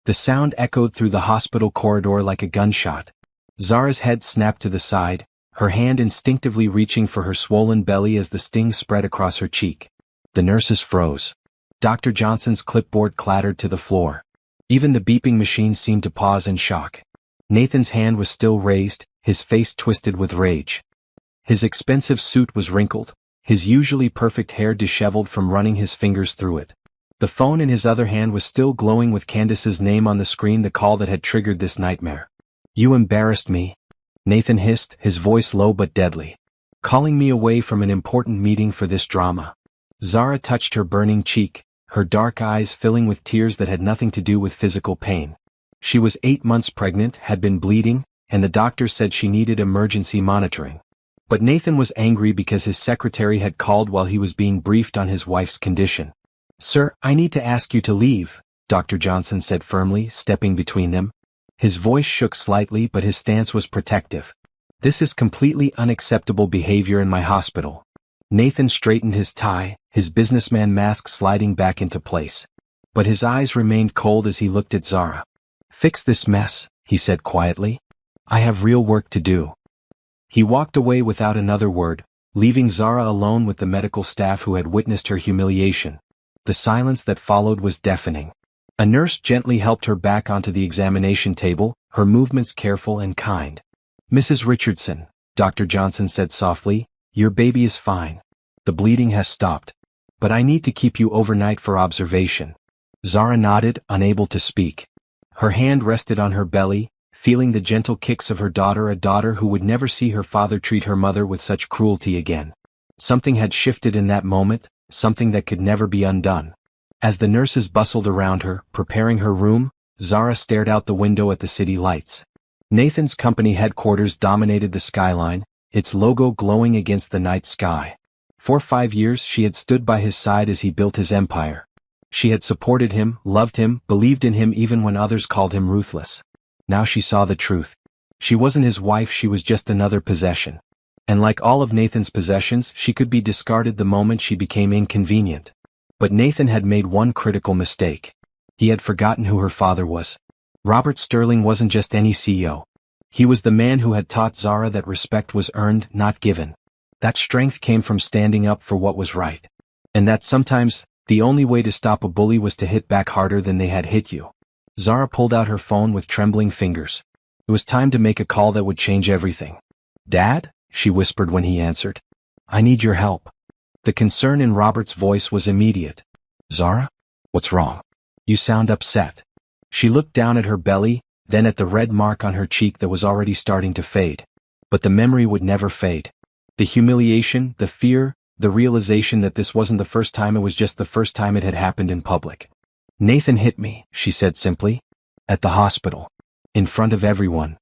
The sound echoed through the hospital corridor like a gunshot. Zara's head snapped to the side, her hand instinctively reaching for her swollen belly as the sting spread across her cheek. The nurses froze. Dr. Johnson's clipboard clattered to the floor. Even the beeping machine seemed to pause in shock. Nathan's hand was still raised, his face twisted with rage. His expensive suit was wrinkled, his usually perfect hair disheveled from running his fingers through it. The phone in his other hand was still glowing with Candace's name on the screen, the call that had triggered this nightmare. "You embarrassed me," Nathan hissed, his voice low but deadly. "Calling me away from an important meeting for this drama." Zara touched her burning cheek, her dark eyes filling with tears that had nothing to do with physical pain. She was 8 months pregnant, had been bleeding, and the doctor said she needed emergency monitoring. But Nathan was angry because his secretary had called while he was being briefed on his wife's condition. "Sir, I need to ask you to leave," Dr. Johnson said firmly, stepping between them. His voice shook slightly, but his stance was protective. "This is completely unacceptable behavior in my hospital." Nathan straightened his tie, his businessman mask sliding back into place. But his eyes remained cold as he looked at Zara. "Fix this mess," he said quietly. "I have real work to do." He walked away without another word, leaving Zara alone with the medical staff who had witnessed her humiliation. The silence that followed was deafening. A nurse gently helped her back onto the examination table, her movements careful and kind. "Mrs. Richardson," Dr. Johnson said softly, "your baby is fine. The bleeding has stopped. But I need to keep you overnight for observation." Zara nodded, unable to speak. Her hand rested on her belly, feeling the gentle kicks of her daughter, a daughter who would never see her father treat her mother with such cruelty again. Something had shifted in that moment, something that could never be undone. As the nurses bustled around her, preparing her room, Zara stared out the window at the city lights. Nathan's company headquarters dominated the skyline, its logo glowing against the night sky. For 5 years she had stood by his side as he built his empire. She had supported him, loved him, believed in him even when others called him ruthless. Now she saw the truth. She wasn't his wife, she was just another possession. And like all of Nathan's possessions, she could be discarded the moment she became inconvenient. But Nathan had made one critical mistake. He had forgotten who her father was. Robert Sterling wasn't just any CEO. He was the man who had taught Zara that respect was earned, not given. That strength came from standing up for what was right. And that sometimes, the only way to stop a bully was to hit back harder than they had hit you. Zara pulled out her phone with trembling fingers. It was time to make a call that would change everything. "Dad?" she whispered when he answered. "I need your help." The concern in Robert's voice was immediate. "Zara? What's wrong? You sound upset." She looked down at her belly, then at the red mark on her cheek that was already starting to fade. But the memory would never fade. The humiliation, the fear, the realization that this wasn't the first time, it was just the first time it had happened in public. "Nathan hit me," she said simply. "At the hospital. In front of everyone."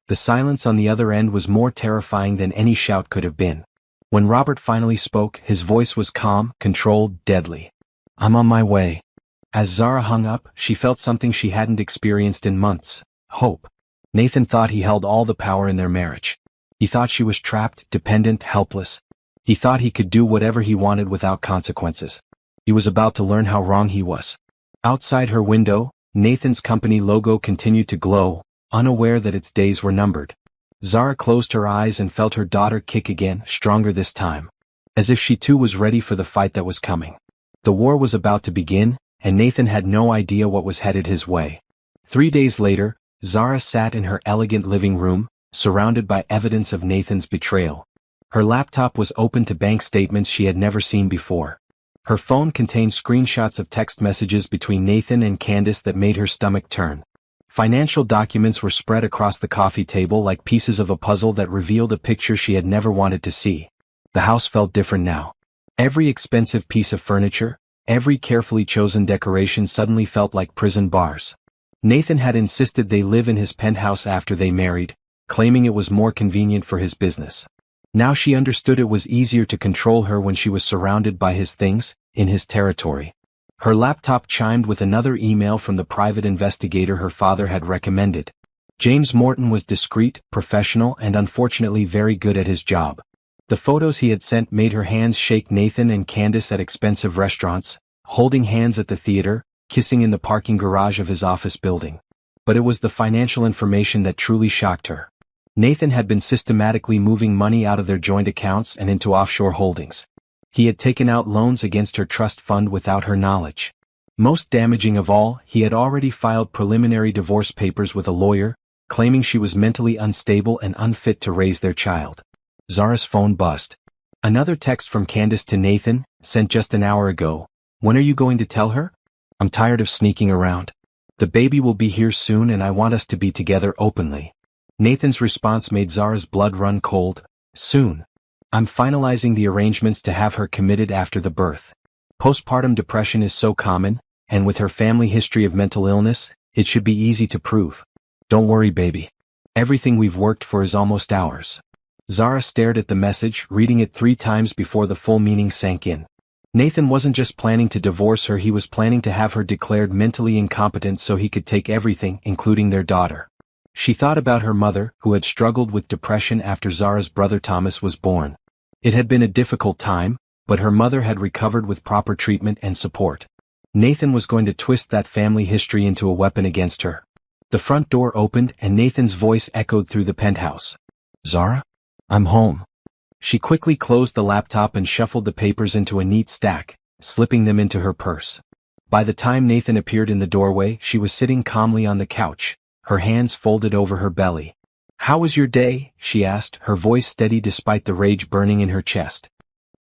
The silence on the other end was more terrifying than any shout could have been. When Robert finally spoke, his voice was calm, controlled, deadly. "I'm on my way." As Zara hung up, she felt something she hadn't experienced in months: hope. Nathan thought he held all the power in their marriage. He thought she was trapped, dependent, helpless. He thought he could do whatever he wanted without consequences. He was about to learn how wrong he was. Outside her window, Nathan's company logo continued to glow, unaware that its days were numbered. Zara closed her eyes and felt her daughter kick again, stronger this time. As if she too was ready for the fight that was coming. The war was about to begin, and Nathan had no idea what was headed his way. 3 days later, Zara sat in her elegant living room, surrounded by evidence of Nathan's betrayal. Her laptop was open to bank statements she had never seen before. Her phone contained screenshots of text messages between Nathan and Candace that made her stomach turn. Financial documents were spread across the coffee table like pieces of a puzzle that revealed a picture she had never wanted to see. The house felt different now. Every expensive piece of furniture, every carefully chosen decoration suddenly felt like prison bars. Nathan had insisted they live in his penthouse after they married, claiming it was more convenient for his business. Now she understood it was easier to control her when she was surrounded by his things, in his territory. Her laptop chimed with another email from the private investigator her father had recommended. James Morton was discreet, professional, and unfortunately very good at his job. The photos he had sent made her hands shake. Nathan and Candace at expensive restaurants, holding hands at the theater, kissing in the parking garage of his office building. But it was the financial information that truly shocked her. Nathan had been systematically moving money out of their joint accounts and into offshore holdings. He had taken out loans against her trust fund without her knowledge. Most damaging of all, he had already filed preliminary divorce papers with a lawyer, claiming she was mentally unstable and unfit to raise their child. Zara's phone buzzed. Another text from Candace to Nathan, sent just an hour ago. When are you going to tell her? I'm tired of sneaking around. The baby will be here soon and I want us to be together openly. Nathan's response made Zara's blood run cold. Soon. I'm finalizing the arrangements to have her committed after the birth. Postpartum depression is so common, and with her family history of mental illness, it should be easy to prove. Don't worry, baby. Everything we've worked for is almost ours. Zara stared at the message, reading it 3 times before the full meaning sank in. Nathan wasn't just planning to divorce her, he was planning to have her declared mentally incompetent so he could take everything, including their daughter. She thought about her mother, who had struggled with depression after Zara's brother Thomas was born. It had been a difficult time, but her mother had recovered with proper treatment and support. Nathan was going to twist that family history into a weapon against her. The front door opened and Nathan's voice echoed through the penthouse. Zara? I'm home. She quickly closed the laptop and shuffled the papers into a neat stack, slipping them into her purse. By the time Nathan appeared in the doorway, she was sitting calmly on the couch, her hands folded over her belly. How was your day? She asked, her voice steady despite the rage burning in her chest.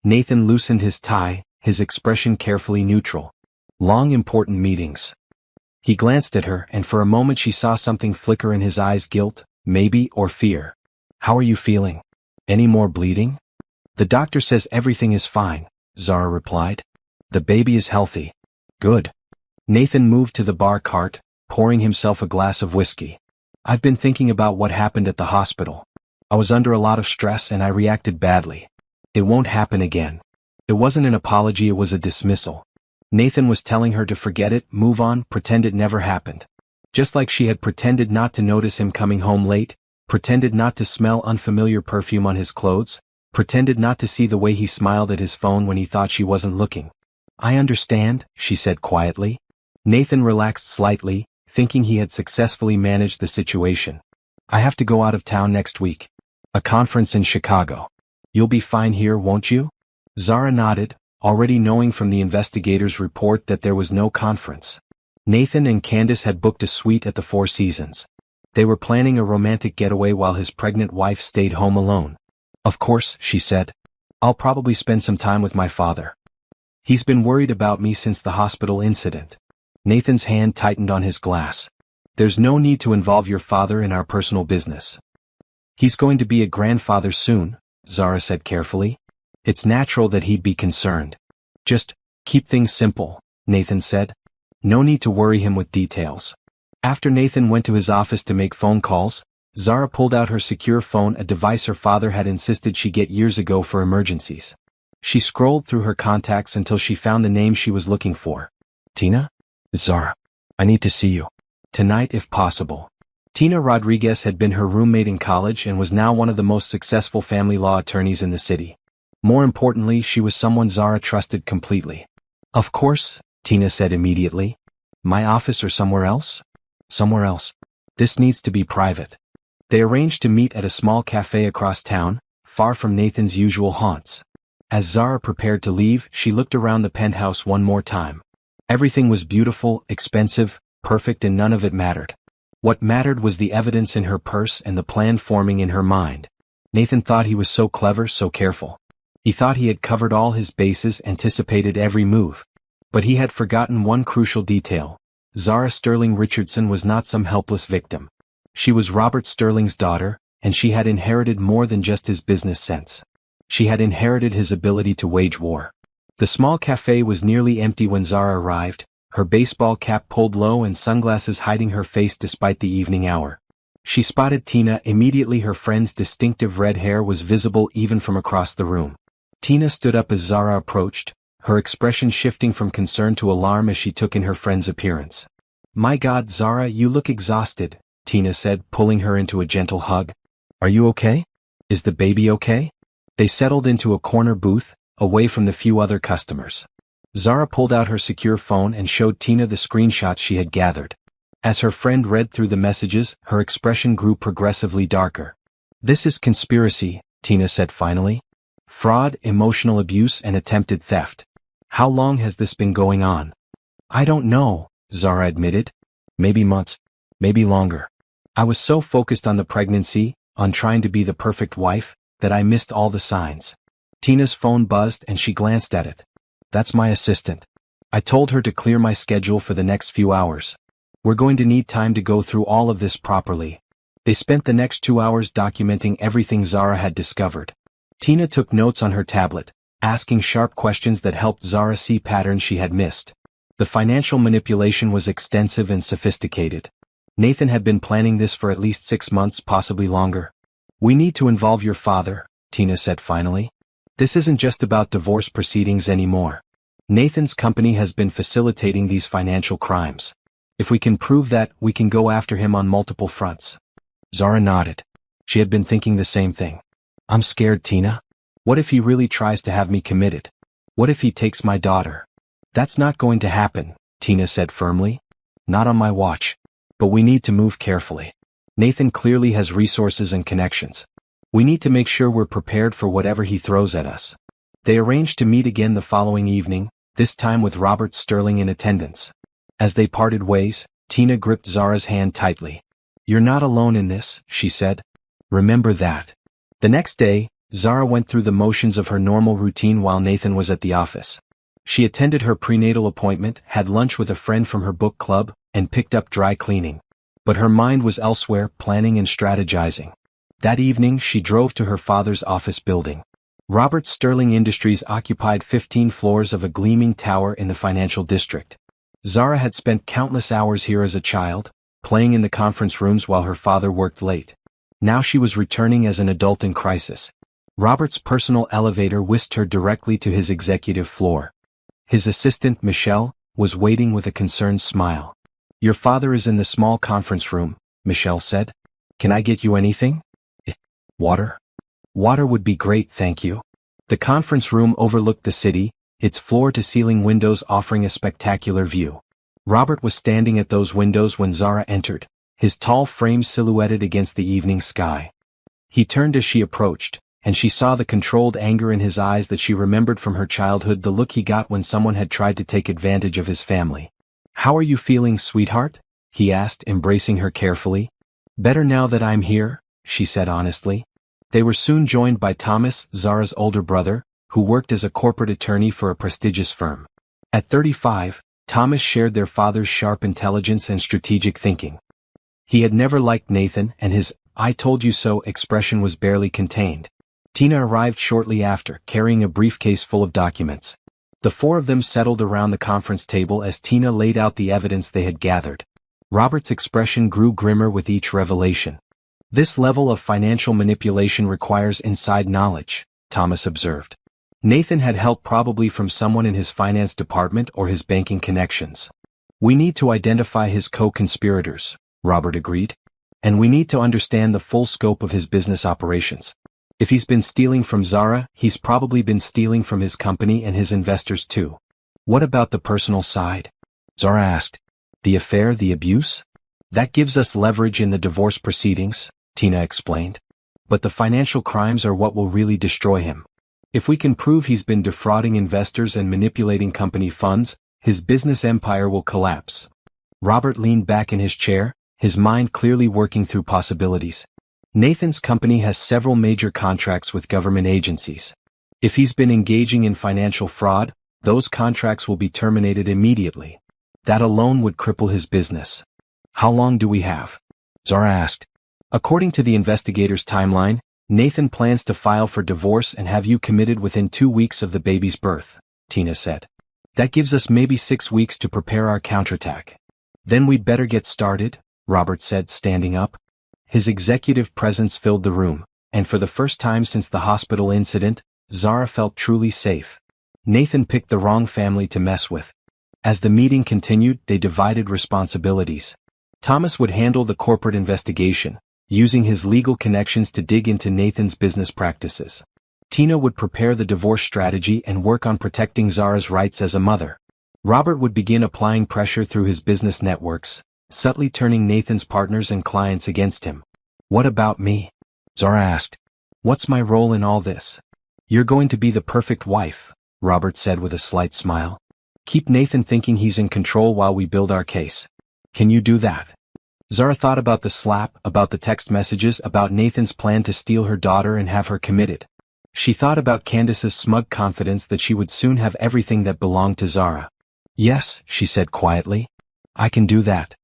Nathan loosened his tie, his expression carefully neutral. Long, important meetings. He glanced at her, and for a moment she saw something flicker in his eyes, guilt, maybe, or fear. How are you feeling? Any more bleeding? The doctor says everything is fine, Zara replied. The baby is healthy. Good. Nathan moved to the bar cart, pouring himself a glass of whiskey. I've been thinking about what happened at the hospital. I was under a lot of stress and I reacted badly. It won't happen again. It wasn't an apology, it was a dismissal. Nathan was telling her to forget it, move on, pretend it never happened. Just like she had pretended not to notice him coming home late, pretended not to smell unfamiliar perfume on his clothes, pretended not to see the way he smiled at his phone when he thought she wasn't looking. I understand, she said quietly. Nathan relaxed slightly, thinking he had successfully managed the situation. I have to go out of town next week. A conference in Chicago. You'll be fine here, won't you? Zara nodded, already knowing from the investigator's report that there was no conference. Nathan and Candace had booked a suite at the Four Seasons. They were planning a romantic getaway while his pregnant wife stayed home alone. Of course, she said. I'll probably spend some time with my father. He's been worried about me since the hospital incident. Nathan's hand tightened on his glass. There's no need to involve your father in our personal business. He's going to be a grandfather soon, Zara said carefully. It's natural that he'd be concerned. Just keep things simple, Nathan said. No need to worry him with details. After Nathan went to his office to make phone calls, Zara pulled out her secure phone, a device her father had insisted she get years ago for emergencies. She scrolled through her contacts until she found the name she was looking for. Tina? Zara. I need to see you. Tonight if possible. Tina Rodriguez had been her roommate in college and was now one of the most successful family law attorneys in the city. More importantly, she was someone Zara trusted completely. Of course, Tina said immediately. My office or somewhere else? Somewhere else. This needs to be private. They arranged to meet at a small cafe across town, far from Nathan's usual haunts. As Zara prepared to leave, she looked around the penthouse one more time. Everything was beautiful, expensive, perfect, and none of it mattered. What mattered was the evidence in her purse and the plan forming in her mind. Nathan thought he was so clever, so careful. He thought he had covered all his bases, anticipated every move. But he had forgotten one crucial detail. Zara Sterling Richardson was not some helpless victim. She was Robert Sterling's daughter, and she had inherited more than just his business sense. She had inherited his ability to wage war. The small cafe was nearly empty when Zara arrived, her baseball cap pulled low and sunglasses hiding her face despite the evening hour. She spotted Tina immediately. Her friend's distinctive red hair was visible even from across the room. Tina stood up as Zara approached, her expression shifting from concern to alarm as she took in her friend's appearance. My God, Zara, you look exhausted, Tina said, pulling her into a gentle hug. Are you okay? Is the baby okay? They settled into a corner booth, away from the few other customers. Zara pulled out her secure phone and showed Tina the screenshots she had gathered. As her friend read through the messages, her expression grew progressively darker. "This is conspiracy," Tina said finally. "Fraud, emotional abuse and attempted theft. How long has this been going on?" "I don't know," Zara admitted. "Maybe months, maybe longer. I was so focused on the pregnancy, on trying to be the perfect wife, that I missed all the signs." Tina's phone buzzed and she glanced at it. "That's my assistant. I told her to clear my schedule for the next few hours. We're going to need time to go through all of this properly." They spent the next 2 hours documenting everything Zara had discovered. Tina took notes on her tablet, asking sharp questions that helped Zara see patterns she had missed. The financial manipulation was extensive and sophisticated. Nathan had been planning this for at least 6 months, possibly longer. "We need to involve your father," Tina said finally. "This isn't just about divorce proceedings anymore. Nathan's company has been facilitating these financial crimes. If we can prove that, we can go after him on multiple fronts." Zara nodded. She had been thinking the same thing. "I'm scared, Tina. What if he really tries to have me committed? What if he takes my daughter?" "That's not going to happen," Tina said firmly. "Not on my watch. But we need to move carefully. Nathan clearly has resources and connections. We need to make sure we're prepared for whatever he throws at us." They arranged to meet again the following evening, this time with Robert Sterling in attendance. As they parted ways, Tina gripped Zara's hand tightly. "You're not alone in this," she said. "Remember that." The next day, Zara went through the motions of her normal routine while Nathan was at the office. She attended her prenatal appointment, had lunch with a friend from her book club, and picked up dry cleaning. But her mind was elsewhere, planning and strategizing. That evening she drove to her father's office building. Robert Sterling Industries occupied 15 floors of a gleaming tower in the financial district. Zara had spent countless hours here as a child, playing in the conference rooms while her father worked late. Now she was returning as an adult in crisis. Robert's personal elevator whisked her directly to his executive floor. His assistant, Michelle, was waiting with a concerned smile. "Your father is in the small conference room," Michelle said. "Can I get you anything?" "Water?" "Water would be great, thank you." The conference room overlooked the city, its floor-to-ceiling windows offering a spectacular view. Robert was standing at those windows when Zara entered, his tall frame silhouetted against the evening sky. He turned as she approached, and she saw the controlled anger in his eyes that she remembered from her childhood, the look he got when someone had tried to take advantage of his family. "How are you feeling, sweetheart?" he asked, embracing her carefully. "Better now that I'm here," she said honestly. They were soon joined by Thomas, Zara's older brother, who worked as a corporate attorney for a prestigious firm. At 35, Thomas shared their father's sharp intelligence and strategic thinking. He had never liked Nathan, and his "I told you so" expression was barely contained. Tina arrived shortly after, carrying a briefcase full of documents. The four of them settled around the conference table as Tina laid out the evidence they had gathered. Robert's expression grew grimmer with each revelation. "This level of financial manipulation requires inside knowledge," Thomas observed. Nathan had help probably from someone in his finance department or his banking connections. "We need to identify his co-conspirators," Robert agreed. "And we need to understand the full scope of his business operations. If he's been stealing from Zara, he's probably been stealing from his company and his investors too." "What about the personal side?" Zara asked. "The affair, the abuse? That gives us leverage in the divorce proceedings," Tina explained. "But the financial crimes are what will really destroy him. If we can prove he's been defrauding investors and manipulating company funds, his business empire will collapse." Robert leaned back in his chair, his mind clearly working through possibilities. Nathan's company has several major contracts with government agencies. If he's been engaging in financial fraud, those contracts will be terminated immediately. That alone would cripple his business. "How long do we have?" Zara asked. "According to the investigator's timeline, Nathan plans to file for divorce and have you committed within 2 weeks of the baby's birth," Tina said. "That gives us maybe 6 weeks to prepare our counterattack." "Then we'd better get started," Robert said, standing up. His executive presence filled the room, and for the first time since the hospital incident, Zara felt truly safe. Nathan picked the wrong family to mess with. As the meeting continued, they divided responsibilities. Thomas would handle the corporate investigation, using his legal connections to dig into Nathan's business practices. Tina would prepare the divorce strategy and work on protecting Zara's rights as a mother. Robert would begin applying pressure through his business networks, subtly turning Nathan's partners and clients against him. "What about me?" Zara asked. "What's my role in all this?" "You're going to be the perfect wife," Robert said with a slight smile. "Keep Nathan thinking he's in control while we build our case. Can you do that?" Zara thought about the slap, about the text messages, about Nathan's plan to steal her daughter and have her committed. She thought about Candace's smug confidence that she would soon have everything that belonged to Zara. "Yes," she said quietly. "I can do that."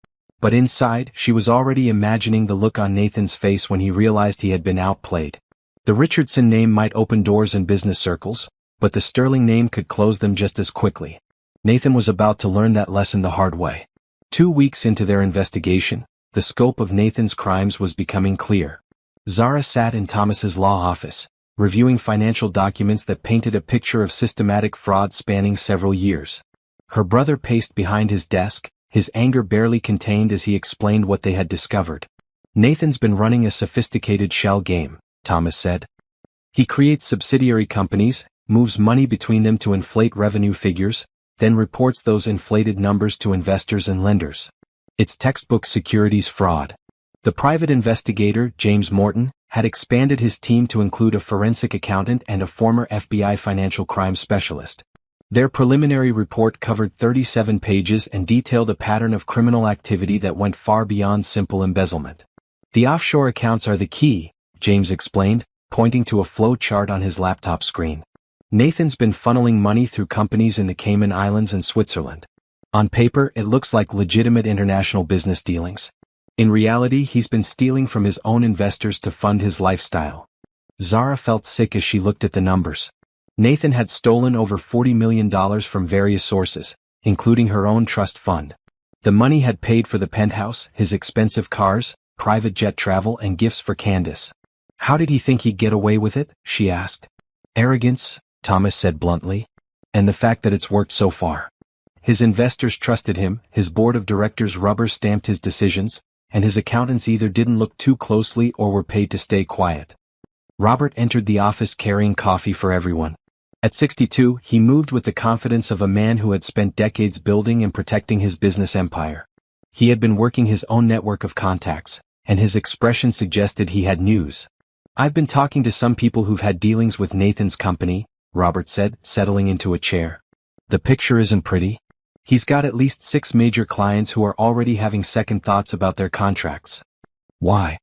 But inside, she was already imagining the look on Nathan's face when he realized he had been outplayed. The Richardson name might open doors in business circles, but the Sterling name could close them just as quickly. Nathan was about to learn that lesson the hard way. 2 weeks into their investigation, the scope of Nathan's crimes was becoming clear. Zara sat in Thomas's law office, reviewing financial documents that painted a picture of systematic fraud spanning several years. Her brother paced behind his desk, his anger barely contained as he explained what they had discovered. "Nathan's been running a sophisticated shell game," Thomas said. "He creates subsidiary companies, moves money between them to inflate revenue figures, then reports those inflated numbers to investors and lenders. It's textbook securities fraud." The private investigator, James Morton, had expanded his team to include a forensic accountant and a former FBI financial crimes specialist. Their preliminary report covered 37 pages and detailed a pattern of criminal activity that went far beyond simple embezzlement. "The offshore accounts are the key," James explained, pointing to a flow chart on his laptop screen. "Nathan's been funneling money through companies in the Cayman Islands and Switzerland. On paper, it looks like legitimate international business dealings. In reality, he's been stealing from his own investors to fund his lifestyle." Zara felt sick as she looked at the numbers. Nathan had stolen over $40 million from various sources, including her own trust fund. The money had paid for the penthouse, his expensive cars, private jet travel, and gifts for Candace. "How did he think he'd get away with it?" she asked. "Arrogance," Thomas said bluntly. "And the fact that it's worked so far. His investors trusted him, his board of directors rubber-stamped his decisions, and his accountants either didn't look too closely or were paid to stay quiet." Robert entered the office carrying coffee for everyone. At 62, he moved with the confidence of a man who had spent decades building and protecting his business empire. He had been working his own network of contacts, and his expression suggested he had news. "I've been talking to some people who've had dealings with Nathan's company," Robert said, settling into a chair. "The picture isn't pretty. He's got at least 6 major clients who are already having second thoughts about their contracts." "Why?"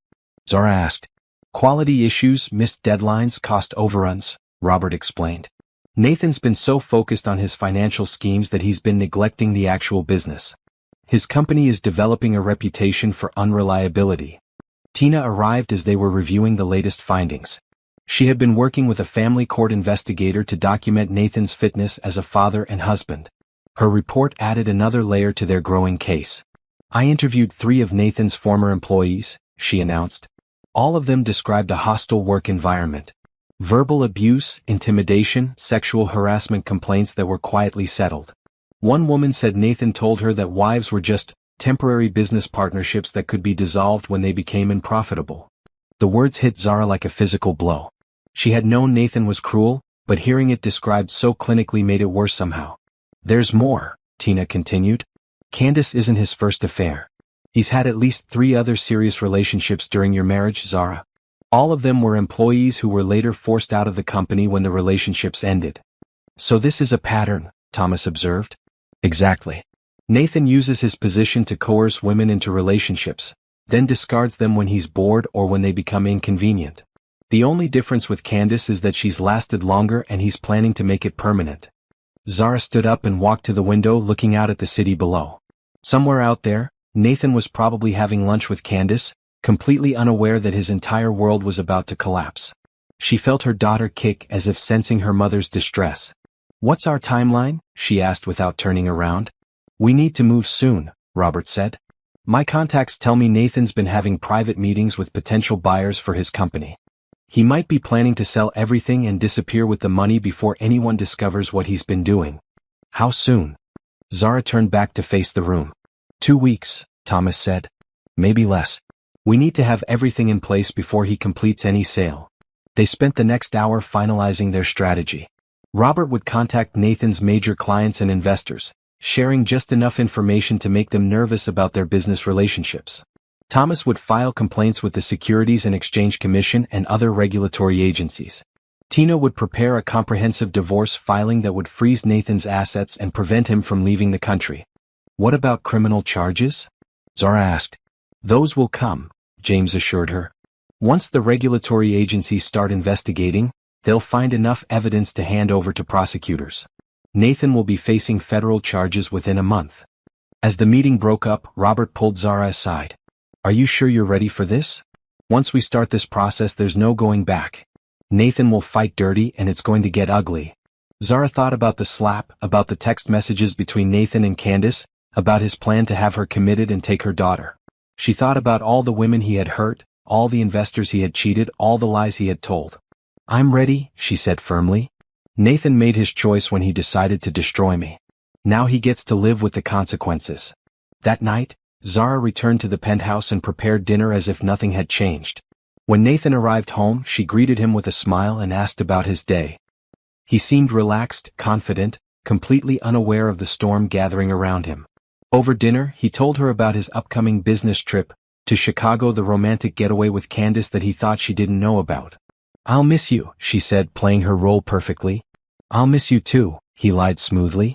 Zara asked. "Quality issues, missed deadlines, cost overruns," Robert explained. "Nathan's been so focused on his financial schemes that he's been neglecting the actual business. His company is developing a reputation for unreliability." Tina arrived as they were reviewing the latest findings. She had been working with a family court investigator to document Nathan's fitness as a father and husband. Her report added another layer to their growing case. "I interviewed 3 of Nathan's former employees," she announced. "All of them described a hostile work environment. Verbal abuse, intimidation, sexual harassment complaints that were quietly settled. One woman said Nathan told her that wives were just temporary business partnerships that could be dissolved when they became unprofitable." The words hit Zara like a physical blow. She had known Nathan was cruel, but hearing it described so clinically made it worse somehow. "There's more," Tina continued. "Candace isn't his first affair. He's had at least 3 other serious relationships during your marriage, Zara. All of them were employees who were later forced out of the company when the relationships ended." "So this is a pattern," Thomas observed. "Exactly. Nathan uses his position to coerce women into relationships, then discards them when he's bored or when they become inconvenient. The only difference with Candace is that she's lasted longer and he's planning to make it permanent." Zara stood up and walked to the window looking out at the city below. Somewhere out there, Nathan was probably having lunch with Candace, completely unaware that his entire world was about to collapse. She felt her daughter kick as if sensing her mother's distress. "What's our timeline?" she asked without turning around. "We need to move soon," Robert said. "My contacts tell me Nathan's been having private meetings with potential buyers for his company. He might be planning to sell everything and disappear with the money before anyone discovers what he's been doing." "How soon?" Zara turned back to face the room. 2 weeks, Thomas said. "Maybe less. We need to have everything in place before he completes any sale." They spent the next hour finalizing their strategy. Robert would contact Nathan's major clients and investors, sharing just enough information to make them nervous about their business relationships. Thomas would file complaints with the Securities and Exchange Commission and other regulatory agencies. Tina would prepare a comprehensive divorce filing that would freeze Nathan's assets and prevent him from leaving the country. What about criminal charges? Zara asked. Those will come, James assured her. Once the regulatory agencies start investigating, they'll find enough evidence to hand over to prosecutors. Nathan will be facing federal charges within a month. As the meeting broke up, Robert pulled Zara aside. Are you sure you're ready for this? Once we start this process, there's no going back. Nathan will fight dirty and it's going to get ugly. Zara thought about the slap, about the text messages between Nathan and Candace, about his plan to have her committed and take her daughter. She thought about all the women he had hurt, all the investors he had cheated, all the lies he had told. I'm ready, she said firmly. Nathan made his choice when he decided to destroy me. Now he gets to live with the consequences. That night, Zara returned to the penthouse and prepared dinner as if nothing had changed. When Nathan arrived home, she greeted him with a smile and asked about his day. He seemed relaxed, confident, completely unaware of the storm gathering around him. Over dinner, he told her about his upcoming business trip to Chicago, the romantic getaway with Candace that he thought she didn't know about. I'll miss you, she said, playing her role perfectly. I'll miss you too, he lied smoothly.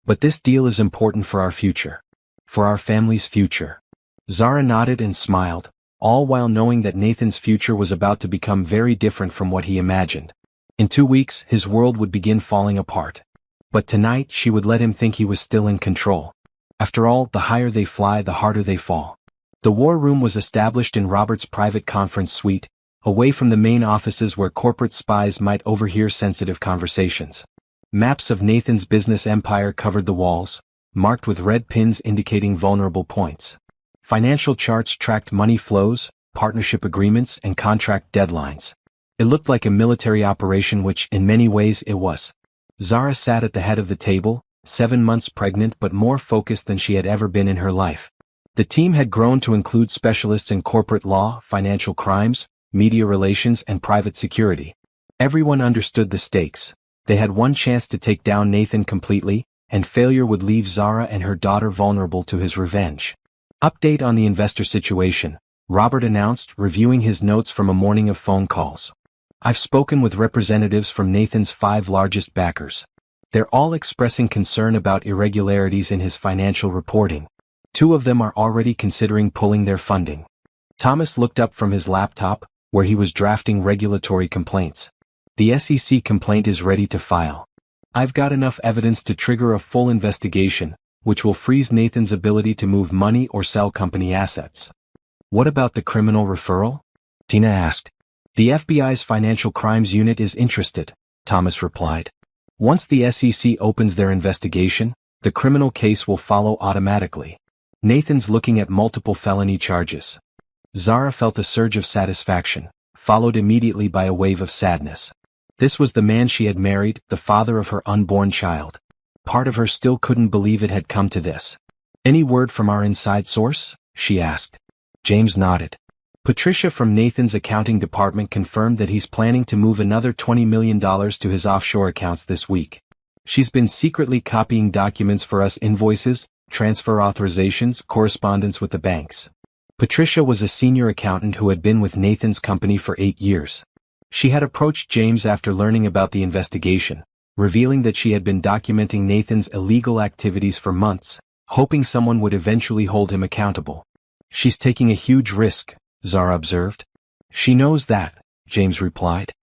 But this deal is important for our future. For our family's future. Zara nodded and smiled, all while knowing that Nathan's future was about to become very different from what he imagined. In 2 weeks, his world would begin falling apart. But tonight, she would let him think he was still in control. After all, the higher they fly, the harder they fall. The war room was established in Robert's private conference suite, away from the main offices where corporate spies might overhear sensitive conversations. Maps of Nathan's business empire covered the walls, marked with red pins indicating vulnerable points. Financial charts tracked money flows, partnership agreements, and contract deadlines. It looked like a military operation, which, in many ways, it was. Zara sat at the head of the table, 7 months pregnant but more focused than she had ever been in her life. The team had grown to include specialists in corporate law, financial crimes, media relations, and private security. Everyone understood the stakes. They had one chance to take down Nathan completely, and failure would leave Zara and her daughter vulnerable to his revenge. Update on the investor situation, Robert announced, reviewing his notes from a morning of phone calls. I've spoken with representatives from Nathan's 5 largest backers. They're all expressing concern about irregularities in his financial reporting. 2 of them are already considering pulling their funding. Thomas looked up from his laptop, where he was drafting regulatory complaints. The SEC complaint is ready to file. I've got enough evidence to trigger a full investigation, which will freeze Nathan's ability to move money or sell company assets. What about the criminal referral? Tina asked. The FBI's Financial Crimes Unit is interested, Thomas replied. Once the SEC opens their investigation, the criminal case will follow automatically. Nathan's looking at multiple felony charges. Zara felt a surge of satisfaction, followed immediately by a wave of sadness. This was the man she had married, the father of her unborn child. Part of her still couldn't believe it had come to this. Any word from our inside source? She asked. James nodded. Patricia from Nathan's accounting department confirmed that he's planning to move another $20 million to his offshore accounts this week. She's been secretly copying documents for us: invoices, transfer authorizations, correspondence with the banks. Patricia was a senior accountant who had been with Nathan's company for 8 years. She had approached James after learning about the investigation, revealing that she had been documenting Nathan's illegal activities for months, hoping someone would eventually hold him accountable. She's taking a huge risk, Zara observed. She knows that, James replied.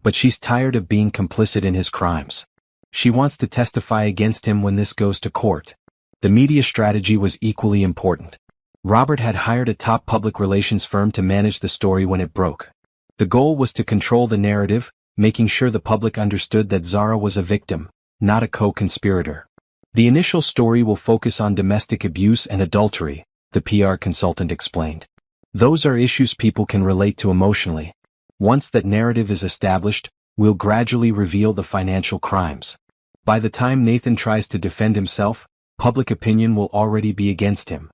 But she's tired of being complicit in his crimes. She wants to testify against him when this goes to court. The media strategy was equally important. Robert had hired a top public relations firm to manage the story when it broke. The goal was to control the narrative, making sure the public understood that Zara was a victim, not a co-conspirator. The initial story will focus on domestic abuse and adultery, the PR consultant explained. Those are issues people can relate to emotionally. Once that narrative is established, we'll gradually reveal the financial crimes. By the time Nathan tries to defend himself, public opinion will already be against him.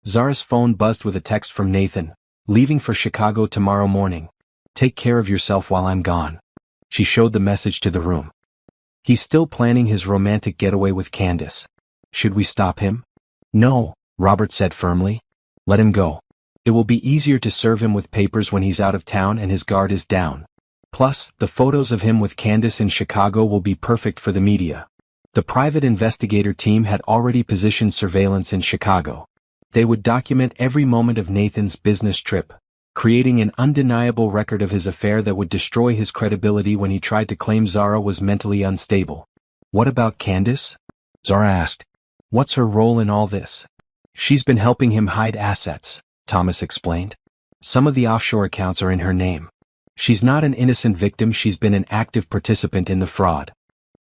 Zara's phone buzzed with a text from Nathan, leaving for Chicago tomorrow morning. Take care of yourself while I'm gone. She showed the message to the room. He's still planning his romantic getaway with Candace. Should we stop him? No, Robert said firmly. Let him go. It will be easier to serve him with papers when he's out of town and his guard is down. Plus, the photos of him with Candace in Chicago will be perfect for the media. The private investigator team had already positioned surveillance in Chicago. They would document every moment of Nathan's business trip, creating an undeniable record of his affair that would destroy his credibility when he tried to claim Zara was mentally unstable. What about Candace? Zara asked. What's her role in all this? She's been helping him hide assets, Thomas explained. Some of the offshore accounts are in her name. She's not an innocent victim, she's been an active participant in the fraud.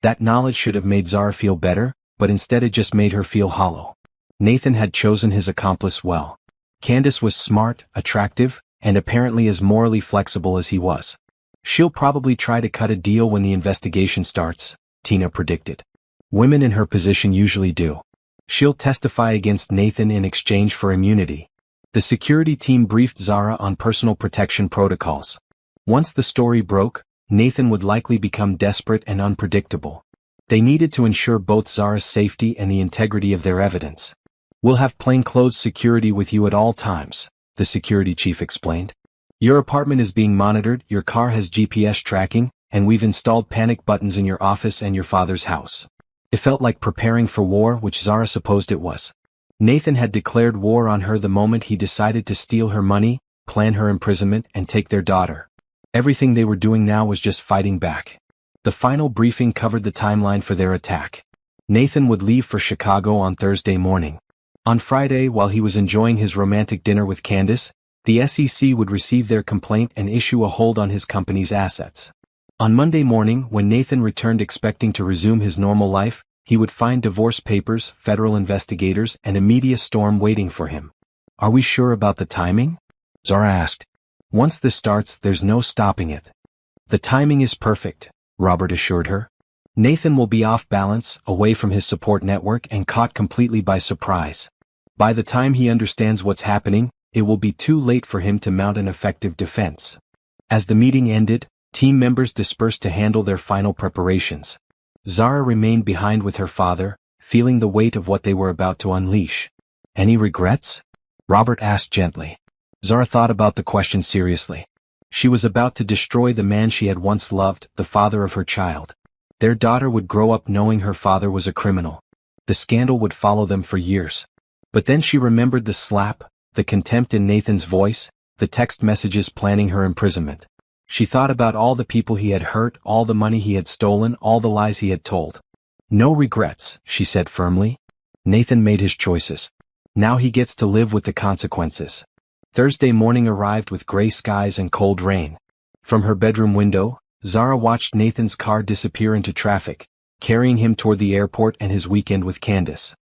That knowledge should have made Zara feel better, but instead it just made her feel hollow. Nathan had chosen his accomplice well. Candace was smart, attractive, and apparently as morally flexible as he was. She'll probably try to cut a deal when the investigation starts, Tina predicted. Women in her position usually do. She'll testify against Nathan in exchange for immunity. The security team briefed Zara on personal protection protocols. Once the story broke, Nathan would likely become desperate and unpredictable. They needed to ensure both Zara's safety and the integrity of their evidence. We'll have plainclothes security with you at all times, the security chief explained. Your apartment is being monitored, your car has GPS tracking, and we've installed panic buttons in your office and your father's house. It felt like preparing for war, which Zara supposed it was. Nathan had declared war on her the moment he decided to steal her money, plan her imprisonment, and take their daughter. Everything they were doing now was just fighting back. The final briefing covered the timeline for their attack. Nathan would leave for Chicago on Thursday morning. On Friday, while he was enjoying his romantic dinner with Candace, the SEC would receive their complaint and issue a hold on his company's assets. On Monday morning, when Nathan returned expecting to resume his normal life, he would find divorce papers, federal investigators, and a media storm waiting for him. Are we sure about the timing? Zara asked. Once this starts, there's no stopping it. The timing is perfect, Robert assured her. Nathan will be off balance, away from his support network and caught completely by surprise. By the time he understands what's happening, it will be too late for him to mount an effective defense. As the meeting ended, team members dispersed to handle their final preparations. Zara remained behind with her father, feeling the weight of what they were about to unleash. Any regrets? Robert asked gently. Zara thought about the question seriously. She was about to destroy the man she had once loved, the father of her child. Their daughter would grow up knowing her father was a criminal. The scandal would follow them for years. But then she remembered the slap, the contempt in Nathan's voice, the text messages planning her imprisonment. She thought about all the people he had hurt, all the money he had stolen, all the lies he had told. No regrets, she said firmly. Nathan made his choices. Now he gets to live with the consequences. Thursday morning arrived with gray skies and cold rain. From her bedroom window, Zara watched Nathan's car disappear into traffic, carrying him toward the airport and his weekend with Candace.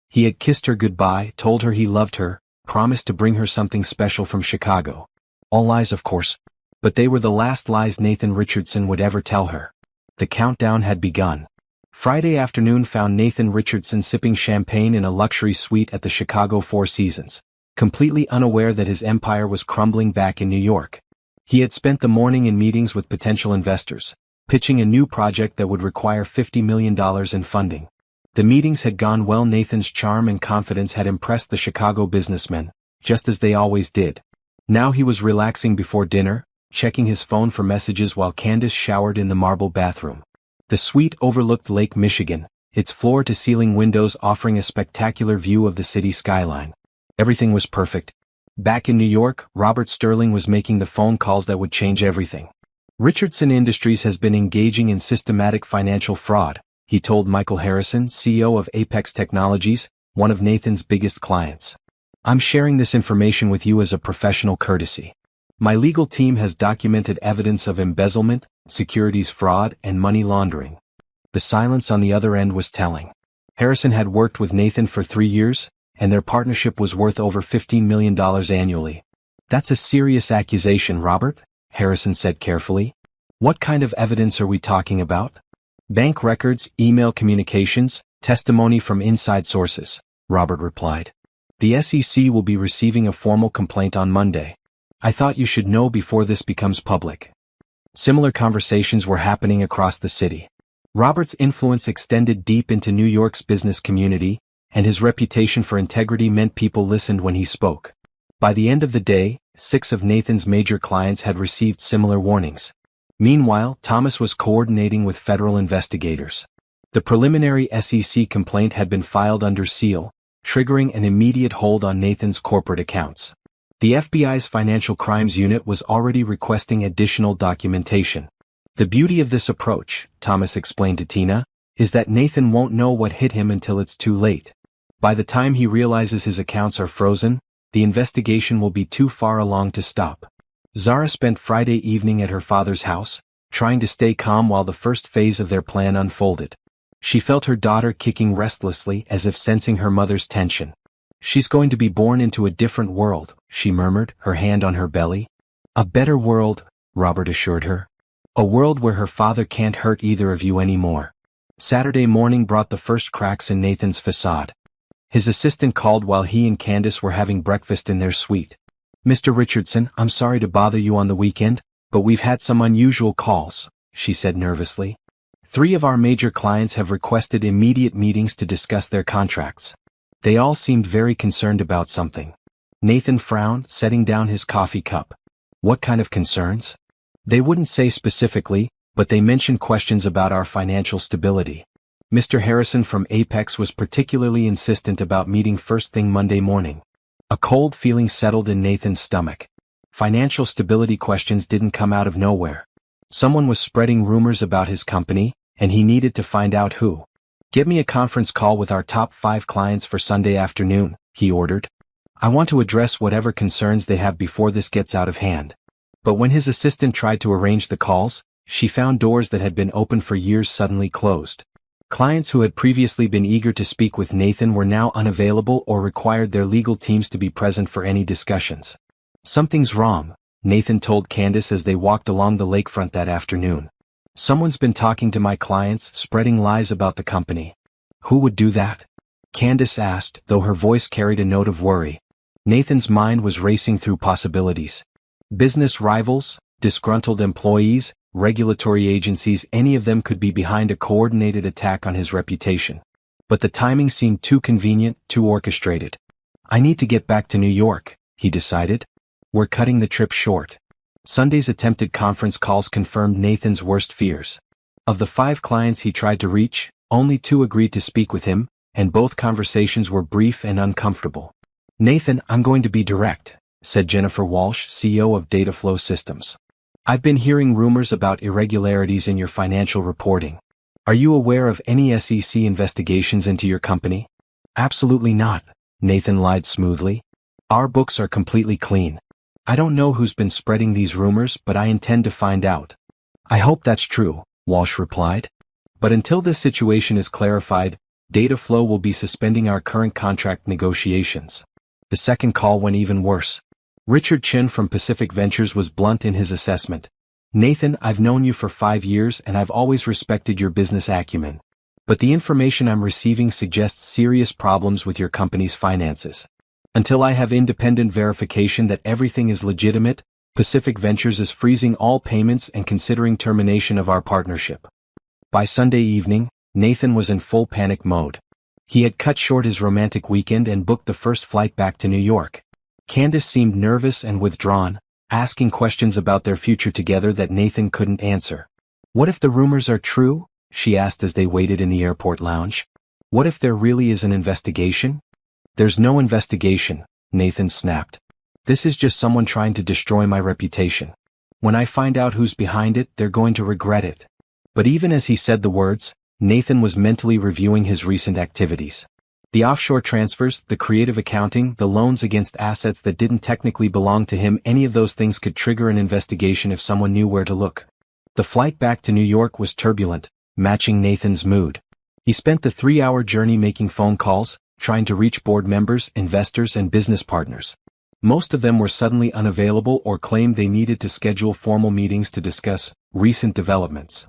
He had kissed her goodbye, told her he loved her, promised to bring her something special from Chicago. All lies, of course. But they were the last lies Nathan Richardson would ever tell her. The countdown had begun. Friday afternoon found Nathan Richardson sipping champagne in a luxury suite at the Chicago Four Seasons, completely unaware that his empire was crumbling back in New York. He had spent the morning in meetings with potential investors, pitching a new project that would require $50 million in funding. The meetings had gone well. Nathan's charm and confidence had impressed the Chicago businessmen, just as they always did. Now he was relaxing before dinner, checking his phone for messages while Candace showered in the marble bathroom. The suite overlooked Lake Michigan, its floor-to-ceiling windows offering a spectacular view of the city skyline. Everything was perfect. Back in New York, Robert Sterling was making the phone calls that would change everything. Richardson Industries has been engaging in systematic financial fraud, he told Michael Harrison, CEO of Apex Technologies, one of Nathan's biggest clients. I'm sharing this information with you as a professional courtesy. My legal team has documented evidence of embezzlement, securities fraud, and money laundering. The silence on the other end was telling. Harrison had worked with Nathan for 3 years, and their partnership was worth over $15 million annually. That's a serious accusation, Robert, Harrison said carefully. What kind of evidence are we talking about? Bank records, email communications, testimony from inside sources, Robert replied. The SEC will be receiving a formal complaint on Monday. I thought you should know before this becomes public. Similar conversations were happening across the city. Robert's influence extended deep into New York's business community, and his reputation for integrity meant people listened when he spoke. By the end of the day, 6 of Nathan's major clients had received similar warnings. Meanwhile, Thomas was coordinating with federal investigators. The preliminary SEC complaint had been filed under seal, triggering an immediate hold on Nathan's corporate accounts. The FBI's Financial Crimes Unit was already requesting additional documentation. The beauty of this approach, Thomas explained to Tina, is that Nathan won't know what hit him until it's too late. By the time he realizes his accounts are frozen, the investigation will be too far along to stop. Zara spent Friday evening at her father's house, trying to stay calm while the first phase of their plan unfolded. She felt her daughter kicking restlessly as if sensing her mother's tension. She's going to be born into a different world, she murmured, her hand on her belly. A better world, Robert assured her. A world where her father can't hurt either of you anymore. Saturday morning brought the first cracks in Nathan's facade. His assistant called while he and Candace were having breakfast in their suite. Mr. Richardson, I'm sorry to bother you on the weekend, but we've had some unusual calls, she said nervously. 3 of our major clients have requested immediate meetings to discuss their contracts. They all seemed very concerned about something. Nathan frowned, setting down his coffee cup. What kind of concerns? They wouldn't say specifically, but they mentioned questions about our financial stability. Mr. Harrison from Apex was particularly insistent about meeting first thing Monday morning. A cold feeling settled in Nathan's stomach. Financial stability questions didn't come out of nowhere. Someone was spreading rumors about his company, and he needed to find out who. Get me a conference call with our top 5 clients for Sunday afternoon, he ordered. I want to address whatever concerns they have before this gets out of hand. But when his assistant tried to arrange the calls, she found doors that had been open for years suddenly closed. Clients who had previously been eager to speak with Nathan were now unavailable or required their legal teams to be present for any discussions. Something's wrong, Nathan told Candace as they walked along the lakefront that afternoon. Someone's been talking to my clients, spreading lies about the company. Who would do that? Candace asked, though her voice carried a note of worry. Nathan's mind was racing through possibilities. Business rivals, disgruntled employees, regulatory agencies, any of them could be behind a coordinated attack on his reputation. But the timing seemed too convenient, too orchestrated. I need to get back to New York, he decided. We're cutting the trip short. Sunday's attempted conference calls confirmed Nathan's worst fears. Of the 5 clients he tried to reach, only 2 agreed to speak with him, and both conversations were brief and uncomfortable. Nathan, I'm going to be direct, said Jennifer Walsh, CEO of Dataflow Systems. I've been hearing rumors about irregularities in your financial reporting. Are you aware of any SEC investigations into your company? Absolutely not, Nathan lied smoothly. Our books are completely clean. I don't know who's been spreading these rumors, but I intend to find out. I hope that's true, Walsh replied. But until this situation is clarified, Dataflow will be suspending our current contract negotiations. The second call went even worse. Richard Chin from Pacific Ventures was blunt in his assessment. Nathan, I've known you for 5 years and I've always respected your business acumen. But the information I'm receiving suggests serious problems with your company's finances. Until I have independent verification that everything is legitimate, Pacific Ventures is freezing all payments and considering termination of our partnership. By Sunday evening, Nathan was in full panic mode. He had cut short his romantic weekend and booked the first flight back to New York. Candace seemed nervous and withdrawn, asking questions about their future together that Nathan couldn't answer. What if the rumors are true? She asked as they waited in the airport lounge. What if there really is an investigation? There's no investigation, Nathan snapped. This is just someone trying to destroy my reputation. When I find out who's behind it, they're going to regret it. But even as he said the words, Nathan was mentally reviewing his recent activities. The offshore transfers, the creative accounting, the loans against assets that didn't technically belong to him, any of those things could trigger an investigation if someone knew where to look. The flight back to New York was turbulent, matching Nathan's mood. He spent the 3-hour journey making phone calls, trying to reach board members, investors, and business partners. Most of them were suddenly unavailable or claimed they needed to schedule formal meetings to discuss recent developments.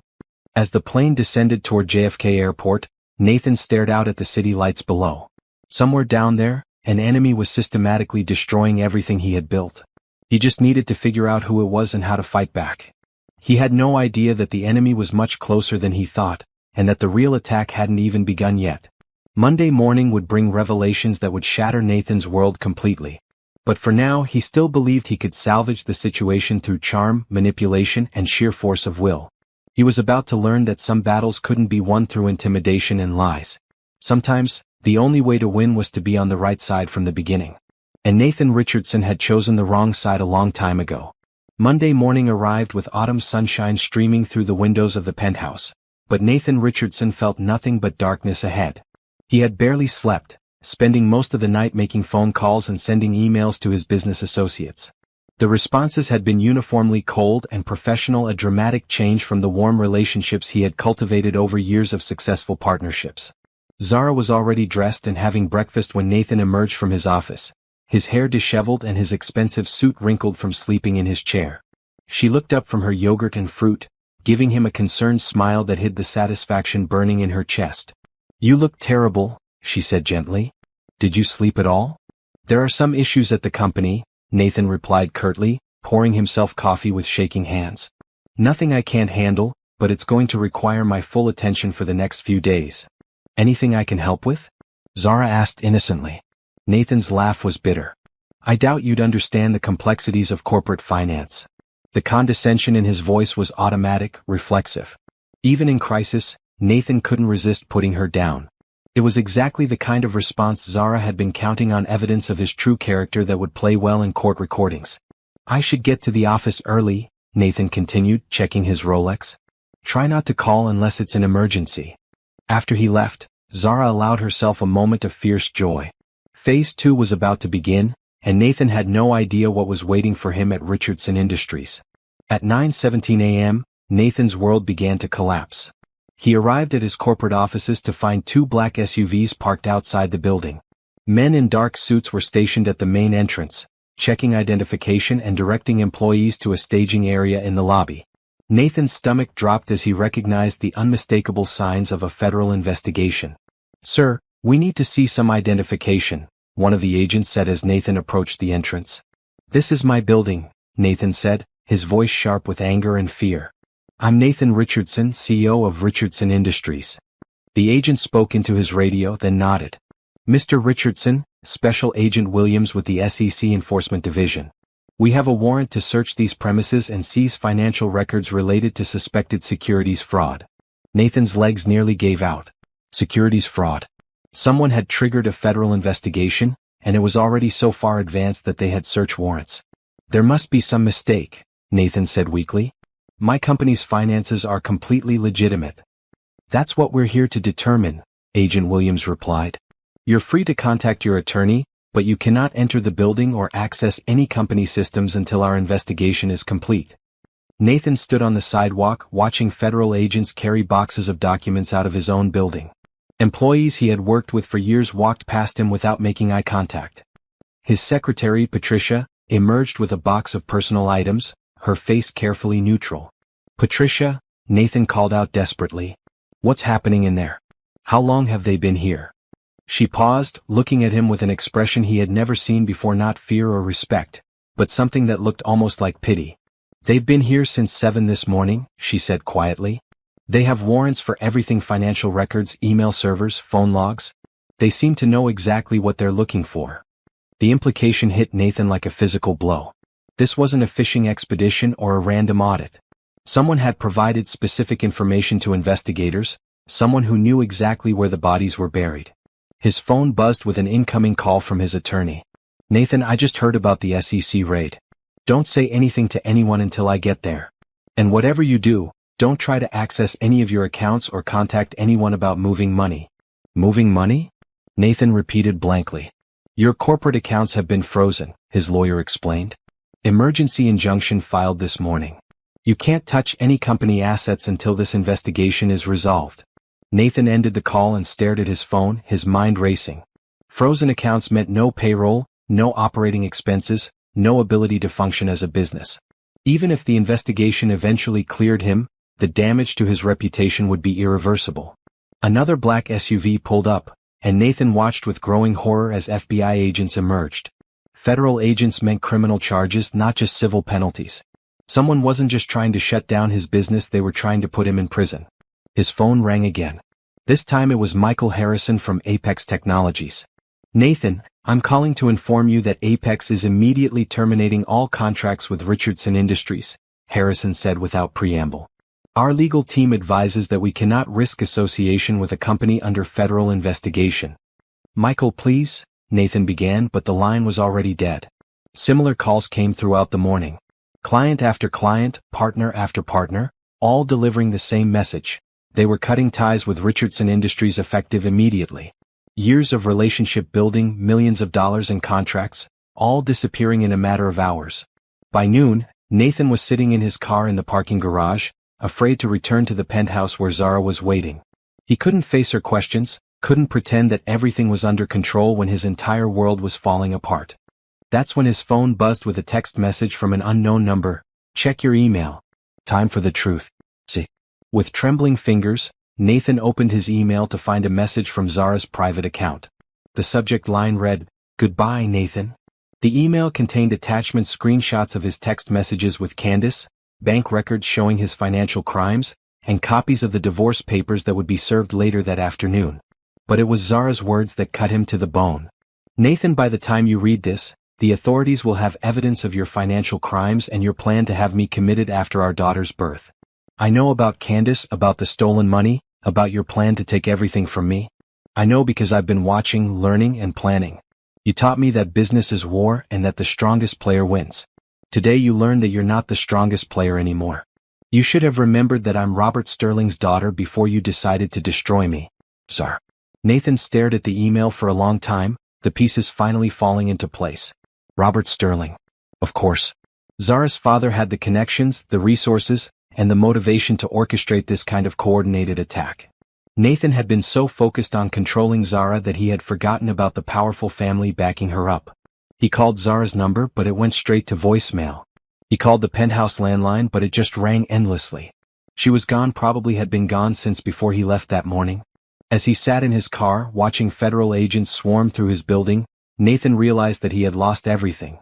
As the plane descended toward JFK Airport, Nathan stared out at the city lights below. Somewhere down there, an enemy was systematically destroying everything he had built. He just needed to figure out who it was and how to fight back. He had no idea that the enemy was much closer than he thought, and that the real attack hadn't even begun yet. Monday morning would bring revelations that would shatter Nathan's world completely. But for now, he still believed he could salvage the situation through charm, manipulation, and sheer force of will. He was about to learn that some battles couldn't be won through intimidation and lies. Sometimes, the only way to win was to be on the right side from the beginning. And Nathan Richardson had chosen the wrong side a long time ago. Monday morning arrived with autumn sunshine streaming through the windows of the penthouse. But Nathan Richardson felt nothing but darkness ahead. He had barely slept, spending most of the night making phone calls and sending emails to his business associates. The responses had been uniformly cold and professional, a dramatic change from the warm relationships he had cultivated over years of successful partnerships. Zara was already dressed and having breakfast when Nathan emerged from his office, his hair disheveled and his expensive suit wrinkled from sleeping in his chair. She looked up from her yogurt and fruit, giving him a concerned smile that hid the satisfaction burning in her chest. "You look terrible," she said gently. "Did you sleep at all?" "There are some issues at the company," Nathan replied curtly, pouring himself coffee with shaking hands. "Nothing I can't handle, but it's going to require my full attention for the next few days." "Anything I can help with?" Zara asked innocently. Nathan's laugh was bitter. "I doubt you'd understand the complexities of corporate finance." The condescension in his voice was automatic, reflexive. Even in crisis, Nathan couldn't resist putting her down. It was exactly the kind of response Zara had been counting on, evidence of his true character that would play well in court recordings. "I should get to the office early," Nathan continued, checking his Rolex. "Try not to call unless it's an emergency." After he left, Zara allowed herself a moment of fierce joy. Phase 2 was about to begin, and Nathan had no idea what was waiting for him at Richardson Industries. At 9:17 a.m., Nathan's world began to collapse. He arrived at his corporate offices to find 2 black SUVs parked outside the building. Men in dark suits were stationed at the main entrance, checking identification and directing employees to a staging area in the lobby. Nathan's stomach dropped as he recognized the unmistakable signs of a federal investigation. "Sir, we need to see some identification," one of the agents said as Nathan approached the entrance. "This is my building," Nathan said, his voice sharp with anger and fear. "I'm Nathan Richardson, CEO of Richardson Industries." The agent spoke into his radio, then nodded. "Mr. Richardson, Special Agent Williams with the SEC Enforcement Division. We have a warrant to search these premises and seize financial records related to suspected securities fraud." Nathan's legs nearly gave out. Securities fraud. Someone had triggered a federal investigation, and it was already so far advanced that they had search warrants. "There must be some mistake," Nathan said weakly. "My company's finances are completely legitimate." "That's what we're here to determine," Agent Williams replied. "You're free to contact your attorney, but you cannot enter the building or access any company systems until our investigation is complete." Nathan stood on the sidewalk watching federal agents carry boxes of documents out of his own building. Employees he had worked with for years walked past him without making eye contact. His secretary, Patricia, emerged with a box of personal items, her face carefully neutral. "Patricia," Nathan called out desperately. "What's happening in there? How long have they been here?" She paused, looking at him with an expression he had never seen before, not fear or respect, but something that looked almost like pity. "They've been here since 7 this morning," she said quietly. "They have warrants for everything: financial records, email servers, phone logs. They seem to know exactly what they're looking for." The implication hit Nathan like a physical blow. This wasn't a fishing expedition or a random audit. Someone had provided specific information to investigators, someone who knew exactly where the bodies were buried. His phone buzzed with an incoming call from his attorney. "Nathan, I just heard about the SEC raid. Don't say anything to anyone until I get there. And whatever you do, don't try to access any of your accounts or contact anyone about moving money." "Moving money?" Nathan repeated blankly. "Your corporate accounts have been frozen," his lawyer explained. "Emergency injunction filed this morning. You can't touch any company assets until this investigation is resolved." Nathan ended the call and stared at his phone, his mind racing. Frozen accounts meant no payroll, no operating expenses, no ability to function as a business. Even if the investigation eventually cleared him, the damage to his reputation would be irreversible. Another black SUV pulled up, and Nathan watched with growing horror as FBI agents emerged. Federal agents meant criminal charges, not just civil penalties. Someone wasn't just trying to shut down his business, they were trying to put him in prison. His phone rang again. This time it was Michael Harrison from Apex Technologies. Nathan, I'm calling to inform you that Apex is immediately terminating all contracts with Richardson Industries, Harrison said without preamble. Our legal team advises that we cannot risk association with a company under federal investigation. Michael, please, Nathan began, but the line was already dead. Similar calls came throughout the morning. Client after client, partner after partner, all delivering the same message. They were cutting ties with Richardson Industries effective immediately. Years of relationship building, millions of dollars in contracts, all disappearing in a matter of hours. By noon, Nathan was sitting in his car in the parking garage, afraid to return to the penthouse where Zara was waiting. He couldn't face her questions, couldn't pretend that everything was under control when his entire world was falling apart. That's when his phone buzzed with a text message from an unknown number. Check your email. Time for the truth. See. With trembling fingers, Nathan opened his email to find a message from Zara's private account. The subject line read, "Goodbye, Nathan." The email contained attachment screenshots of his text messages with Candace, bank records showing his financial crimes, and copies of the divorce papers that would be served later that afternoon. But it was Zara's words that cut him to the bone. Nathan, by the time you read this, the authorities will have evidence of your financial crimes and your plan to have me committed after our daughter's birth. I know about Candace, about the stolen money, about your plan to take everything from me. I know because I've been watching, learning, and planning. You taught me that business is war and that the strongest player wins. Today you learned that you're not the strongest player anymore. You should have remembered that I'm Robert Sterling's daughter before you decided to destroy me. Zara. Nathan stared at the email for a long time, the pieces finally falling into place. Robert Sterling. Of course. Zara's father had the connections, the resources, and the motivation to orchestrate this kind of coordinated attack. Nathan had been so focused on controlling Zara that he had forgotten about the powerful family backing her up. He called Zara's number, but it went straight to voicemail. He called the penthouse landline, but it just rang endlessly. She was gone, probably had been gone since before he left that morning. As he sat in his car, watching federal agents swarm through his building, Nathan realized that he had lost everything.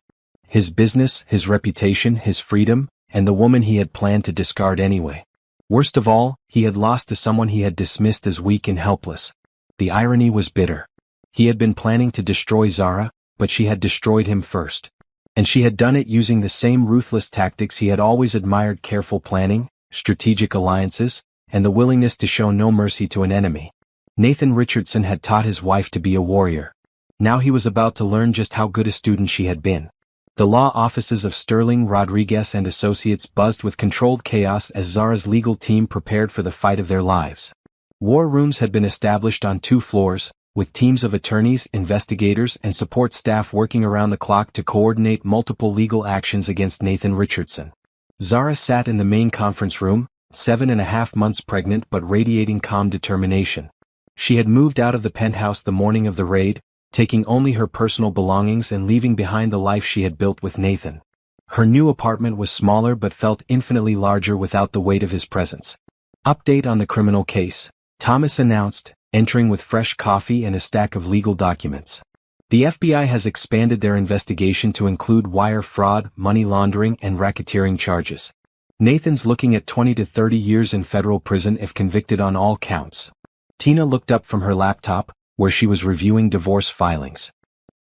His business, his reputation, his freedom, and the woman he had planned to discard anyway. Worst of all, he had lost to someone he had dismissed as weak and helpless. The irony was bitter. He had been planning to destroy Zara, but she had destroyed him first. And she had done it using the same ruthless tactics he had always admired: careful planning, strategic alliances, and the willingness to show no mercy to an enemy. Nathan Richardson had taught his wife to be a warrior. Now he was about to learn just how good a student she had been. The law offices of Sterling, Rodriguez and Associates buzzed with controlled chaos as Zara's legal team prepared for the fight of their lives. War rooms had been established on 2 floors, with teams of attorneys, investigators, and support staff working around the clock to coordinate multiple legal actions against Nathan Richardson. Zara sat in the main conference room, 7.5 months pregnant but radiating calm determination. She had moved out of the penthouse the morning of the raid, taking only her personal belongings and leaving behind the life she had built with Nathan. Her new apartment was smaller but felt infinitely larger without the weight of his presence. Update on the criminal case, Thomas announced, entering with fresh coffee and a stack of legal documents. The FBI has expanded their investigation to include wire fraud, money laundering, and racketeering charges. Nathan's looking at 20 to 30 years in federal prison if convicted on all counts. Tina looked up from her laptop, where she was reviewing divorce filings.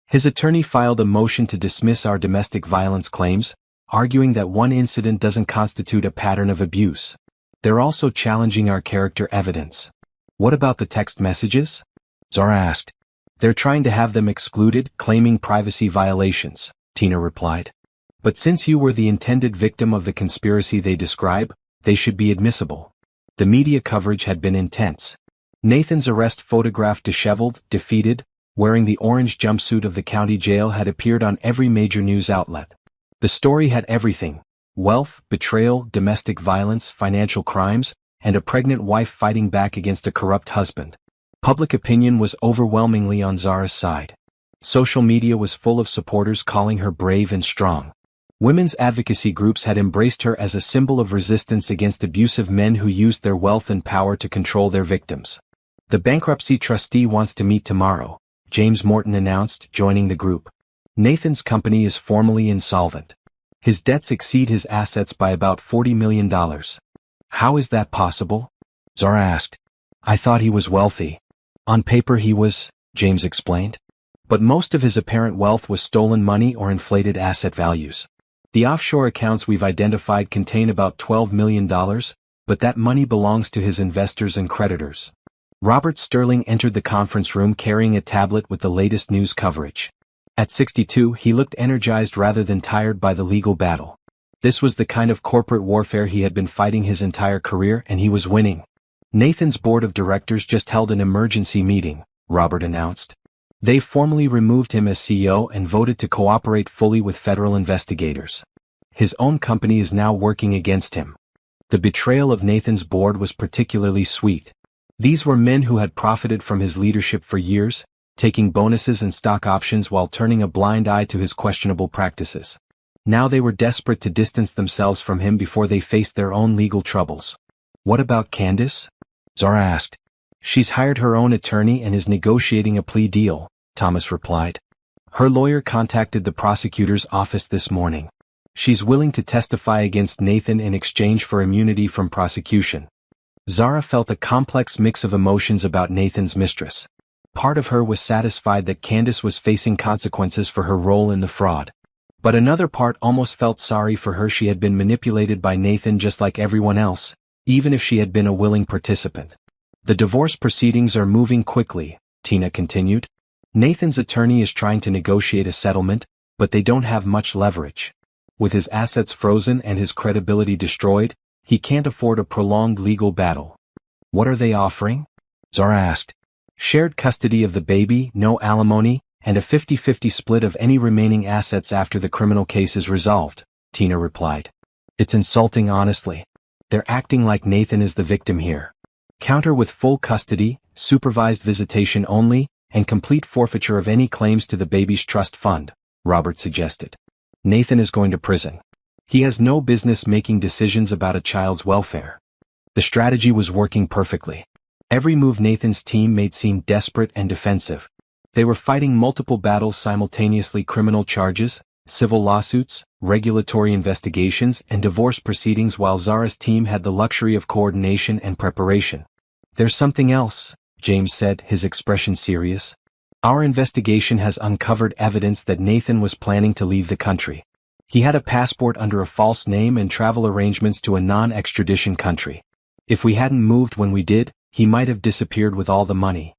His attorney filed a motion to dismiss our domestic violence claims, arguing that one incident doesn't constitute a pattern of abuse. They're also challenging our character evidence. What about the text messages? Zara asked. They're trying to have them excluded, claiming privacy violations, Tina replied. But since you were the intended victim of the conspiracy they describe, they should be admissible. The media coverage had been intense. Nathan's arrest photograph, disheveled, defeated, wearing the orange jumpsuit of the county jail, had appeared on every major news outlet. The story had everything: wealth, betrayal, domestic violence, financial crimes, and a pregnant wife fighting back against a corrupt husband. Public opinion was overwhelmingly on Zara's side. Social media was full of supporters calling her brave and strong. Women's advocacy groups had embraced her as a symbol of resistance against abusive men who used their wealth and power to control their victims. The bankruptcy trustee wants to meet tomorrow, James Morton announced, joining the group. Nathan's company is formally insolvent. His debts exceed his assets by about $40 million. How is that possible? Zara asked. I thought he was wealthy. On paper he was, James explained. But most of his apparent wealth was stolen money or inflated asset values. The offshore accounts we've identified contain about $12 million, but that money belongs to his investors and creditors. Robert Sterling entered the conference room carrying a tablet with the latest news coverage. At 62, he looked energized rather than tired by the legal battle. This was the kind of corporate warfare he had been fighting his entire career, and he was winning. Nathan's board of directors just held an emergency meeting, Robert announced. They formally removed him as CEO and voted to cooperate fully with federal investigators. His own company is now working against him. The betrayal of Nathan's board was particularly sweet. These were men who had profited from his leadership for years, taking bonuses and stock options while turning a blind eye to his questionable practices. Now they were desperate to distance themselves from him before they faced their own legal troubles. What about Candace? Zara asked. She's hired her own attorney and is negotiating a plea deal, Thomas replied. Her lawyer contacted the prosecutor's office this morning. She's willing to testify against Nathan in exchange for immunity from prosecution. Zara felt a complex mix of emotions about Nathan's mistress. Part of her was satisfied that Candace was facing consequences for her role in the fraud. But another part almost felt sorry for her. She had been manipulated by Nathan just like everyone else, even if she had been a willing participant. The divorce proceedings are moving quickly, Tina continued. Nathan's attorney is trying to negotiate a settlement, but they don't have much leverage. With his assets frozen and his credibility destroyed, he can't afford a prolonged legal battle. What are they offering? Zara asked. Shared custody of the baby, no alimony, and a 50-50 split of any remaining assets after the criminal case is resolved, Tina replied. It's insulting, honestly. They're acting like Nathan is the victim here. Counter with full custody, supervised visitation only, and complete forfeiture of any claims to the baby's trust fund, Robert suggested. Nathan is going to prison. He has no business making decisions about a child's welfare. The strategy was working perfectly. Every move Nathan's team made seemed desperate and defensive. They were fighting multiple battles simultaneously: criminal charges, civil lawsuits, regulatory investigations, and divorce proceedings, while Zara's team had the luxury of coordination and preparation. There's something else, James said, his expression serious. Our investigation has uncovered evidence that Nathan was planning to leave the country. He had a passport under a false name and travel arrangements to a non-extradition country. If we hadn't moved when we did, he might have disappeared with all the money.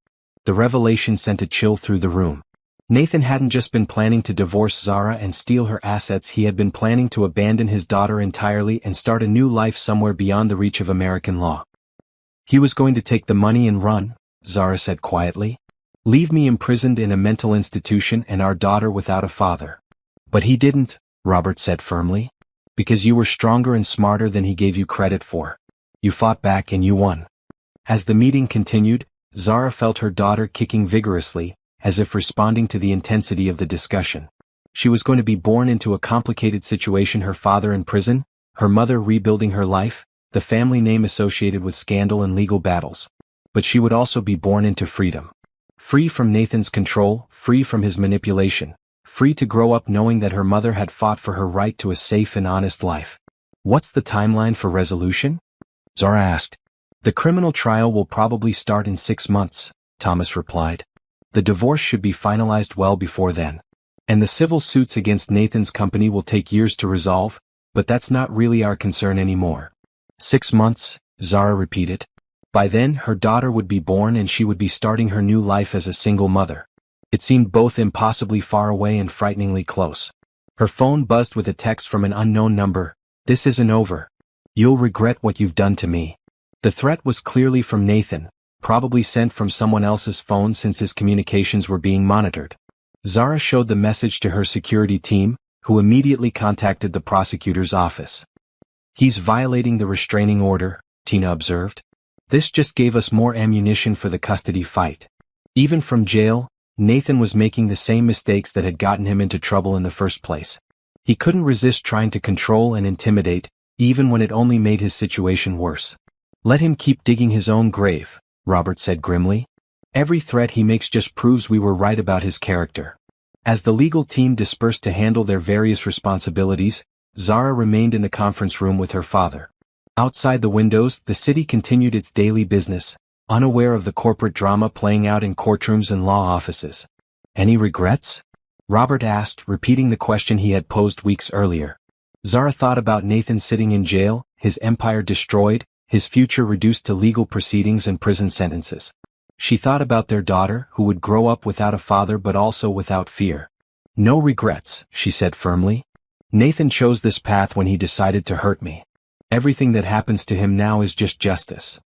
The revelation sent a chill through the room. Nathan hadn't just been planning to divorce Zara and steal her assets, he had been planning to abandon his daughter entirely and start a new life somewhere beyond the reach of American law. He was going to take the money and run, Zara said quietly. Leave me imprisoned in a mental institution and our daughter without a father. But he didn't, Robert said firmly. Because you were stronger and smarter than he gave you credit for. You fought back and you won. As the meeting continued, Zara felt her daughter kicking vigorously, as if responding to the intensity of the discussion. She was going to be born into a complicated situation: her father in prison, her mother rebuilding her life, the family name associated with scandal and legal battles. But she would also be born into freedom. Free from Nathan's control, free from his manipulation, free to grow up knowing that her mother had fought for her right to a safe and honest life. What's the timeline for resolution? Zara asked. The criminal trial will probably start in 6 months, Thomas replied. The divorce should be finalized well before then. And the civil suits against Nathan's company will take years to resolve, but that's not really our concern anymore. 6 months, Zara repeated. By then, her daughter would be born and she would be starting her new life as a single mother. It seemed both impossibly far away and frighteningly close. Her phone buzzed with a text from an unknown number. This isn't over. You'll regret what you've done to me. The threat was clearly from Nathan, probably sent from someone else's phone since his communications were being monitored. Zara showed the message to her security team, who immediately contacted the prosecutor's office. He's violating the restraining order, Tina observed. This just gave us more ammunition for the custody fight. Even from jail, Nathan was making the same mistakes that had gotten him into trouble in the first place. He couldn't resist trying to control and intimidate, even when it only made his situation worse. Let him keep digging his own grave, Robert said grimly. Every threat he makes just proves we were right about his character. As the legal team dispersed to handle their various responsibilities, Zara remained in the conference room with her father. Outside the windows, the city continued its daily business, unaware of the corporate drama playing out in courtrooms and law offices. "Any regrets?" Robert asked, repeating the question he had posed weeks earlier. Zara thought about Nathan sitting in jail, his empire destroyed, his future reduced to legal proceedings and prison sentences. She thought about their daughter, who would grow up without a father but also without fear. "No regrets," she said firmly. "Nathan chose this path when he decided to hurt me. Everything that happens to him now is just justice."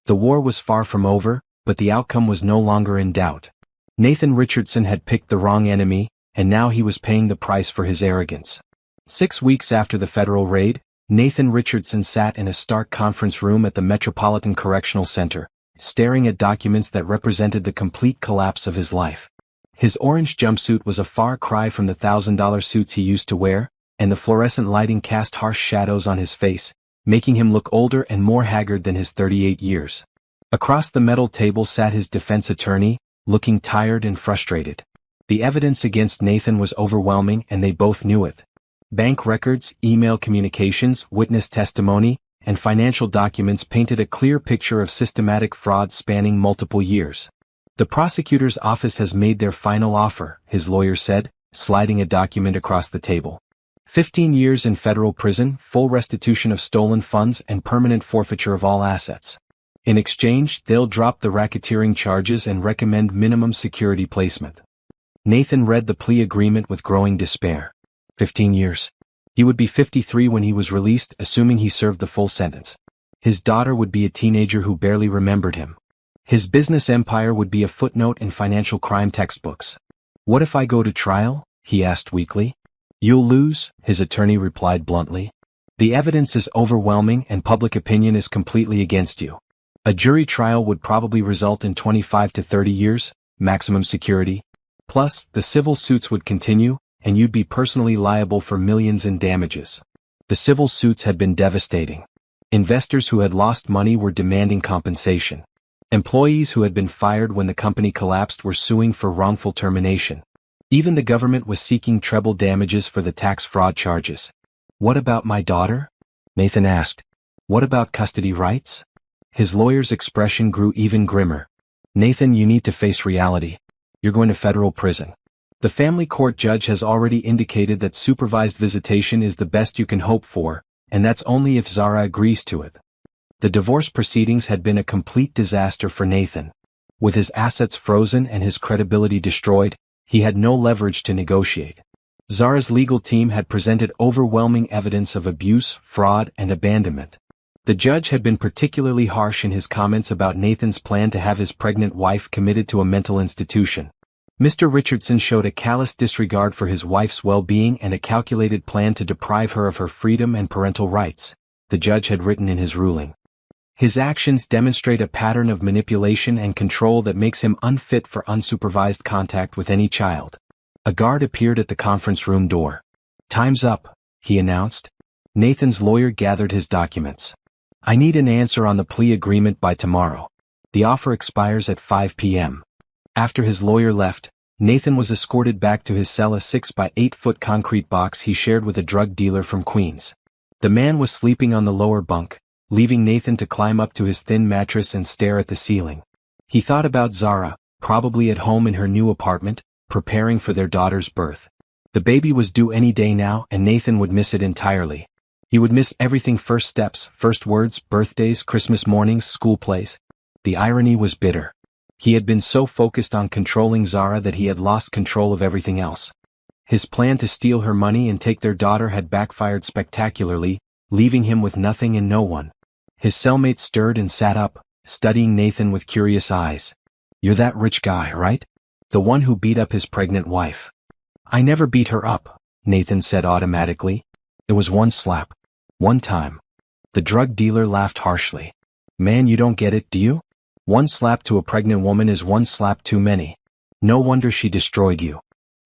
The war was far from over, but the outcome was no longer in doubt. Nathan Richardson had picked the wrong enemy, and now he was paying the price for his arrogance. 6 weeks after the federal raid, Nathan Richardson sat in a stark conference room at the Metropolitan Correctional Center, staring at documents that represented the complete collapse of his life. His orange jumpsuit was a far cry from the $1,000 suits he used to wear, and the fluorescent lighting cast harsh shadows on his face, making him look older and more haggard than his 38 years. Across the metal table sat his defense attorney, looking tired and frustrated. The evidence against Nathan was overwhelming and they both knew it. Bank records, email communications, witness testimony, and financial documents painted a clear picture of systematic fraud spanning multiple years. "The prosecutor's office has made their final offer," his lawyer said, sliding a document across the table. 15 years in federal prison, full restitution of stolen funds and permanent forfeiture of all assets. In exchange, they'll drop the racketeering charges and recommend minimum security placement. Nathan read the plea agreement with growing despair. 15 years. He would be 53 when he was released, assuming he served the full sentence. His daughter would be a teenager who barely remembered him. His business empire would be a footnote in financial crime textbooks. "What if I go to trial?" he asked weakly. "You'll lose," his attorney replied bluntly. "The evidence is overwhelming and public opinion is completely against you. A jury trial would probably result in 25 to 30 years, maximum security. Plus, the civil suits would continue, and you'd be personally liable for millions in damages." The civil suits had been devastating. Investors who had lost money were demanding compensation. Employees who had been fired when the company collapsed were suing for wrongful termination. Even the government was seeking treble damages for the tax fraud charges. "What about my daughter?" Nathan asked. "What about custody rights?" His lawyer's expression grew even grimmer. "Nathan, you need to face reality. You're going to federal prison. The family court judge has already indicated that supervised visitation is the best you can hope for, and that's only if Zara agrees to it." The divorce proceedings had been a complete disaster for Nathan. With his assets frozen and his credibility destroyed, he had no leverage to negotiate. Zara's legal team had presented overwhelming evidence of abuse, fraud, and abandonment. The judge had been particularly harsh in his comments about Nathan's plan to have his pregnant wife committed to a mental institution. Mr. Richardson showed a callous disregard for his wife's well-being and a calculated plan to deprive her of her freedom and parental rights, the judge had written in his ruling. His actions demonstrate a pattern of manipulation and control that makes him unfit for unsupervised contact with any child. A guard appeared at the conference room door. "Time's up," he announced. Nathan's lawyer gathered his documents. "I need an answer on the plea agreement by tomorrow. The offer expires at 5 p.m. After his lawyer left, Nathan was escorted back to his cell, a 6 by 8 foot concrete box he shared with a drug dealer from Queens. The man was sleeping on the lower bunk, leaving Nathan to climb up to his thin mattress and stare at the ceiling. He thought about Zara, probably at home in her new apartment, preparing for their daughter's birth. The baby was due any day now, and Nathan would miss it entirely. He would miss everything: first steps, first words, birthdays, Christmas mornings, school plays. The irony was bitter. He had been so focused on controlling Zara that he had lost control of everything else. His plan to steal her money and take their daughter had backfired spectacularly, leaving him with nothing and no one. His cellmate stirred and sat up, studying Nathan with curious eyes. "You're that rich guy, right? The one who beat up his pregnant wife." "I never beat her up," Nathan said automatically. "It was one slap. One time." The drug dealer laughed harshly. "Man, you don't get it, do you? One slap to a pregnant woman is one slap too many. No wonder she destroyed you."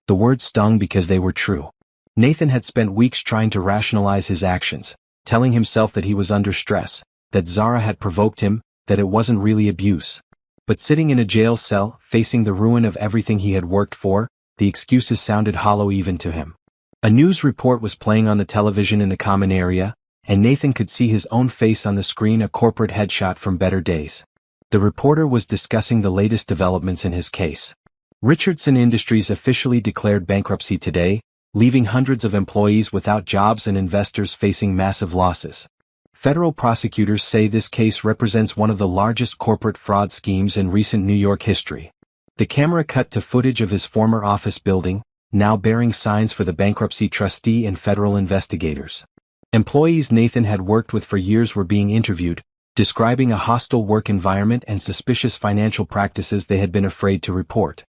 The words stung because they were true. Nathan had spent weeks trying to rationalize his actions, telling himself that he was under stress, that Zara had provoked him, that it wasn't really abuse. But sitting in a jail cell, facing the ruin of everything he had worked for, the excuses sounded hollow even to him. A news report was playing on the television in the common area, and Nathan could see his own face on the screen, a corporate headshot from better days. The reporter was discussing the latest developments in his case. Richardson Industries officially declared bankruptcy today, leaving hundreds of employees without jobs and investors facing massive losses. Federal prosecutors say this case represents one of the largest corporate fraud schemes in recent New York history. The camera cut to footage of his former office building, now bearing signs for the bankruptcy trustee and federal investigators. Employees Nathan had worked with for years were being interviewed, describing a hostile work environment and suspicious financial practices they had been afraid to report.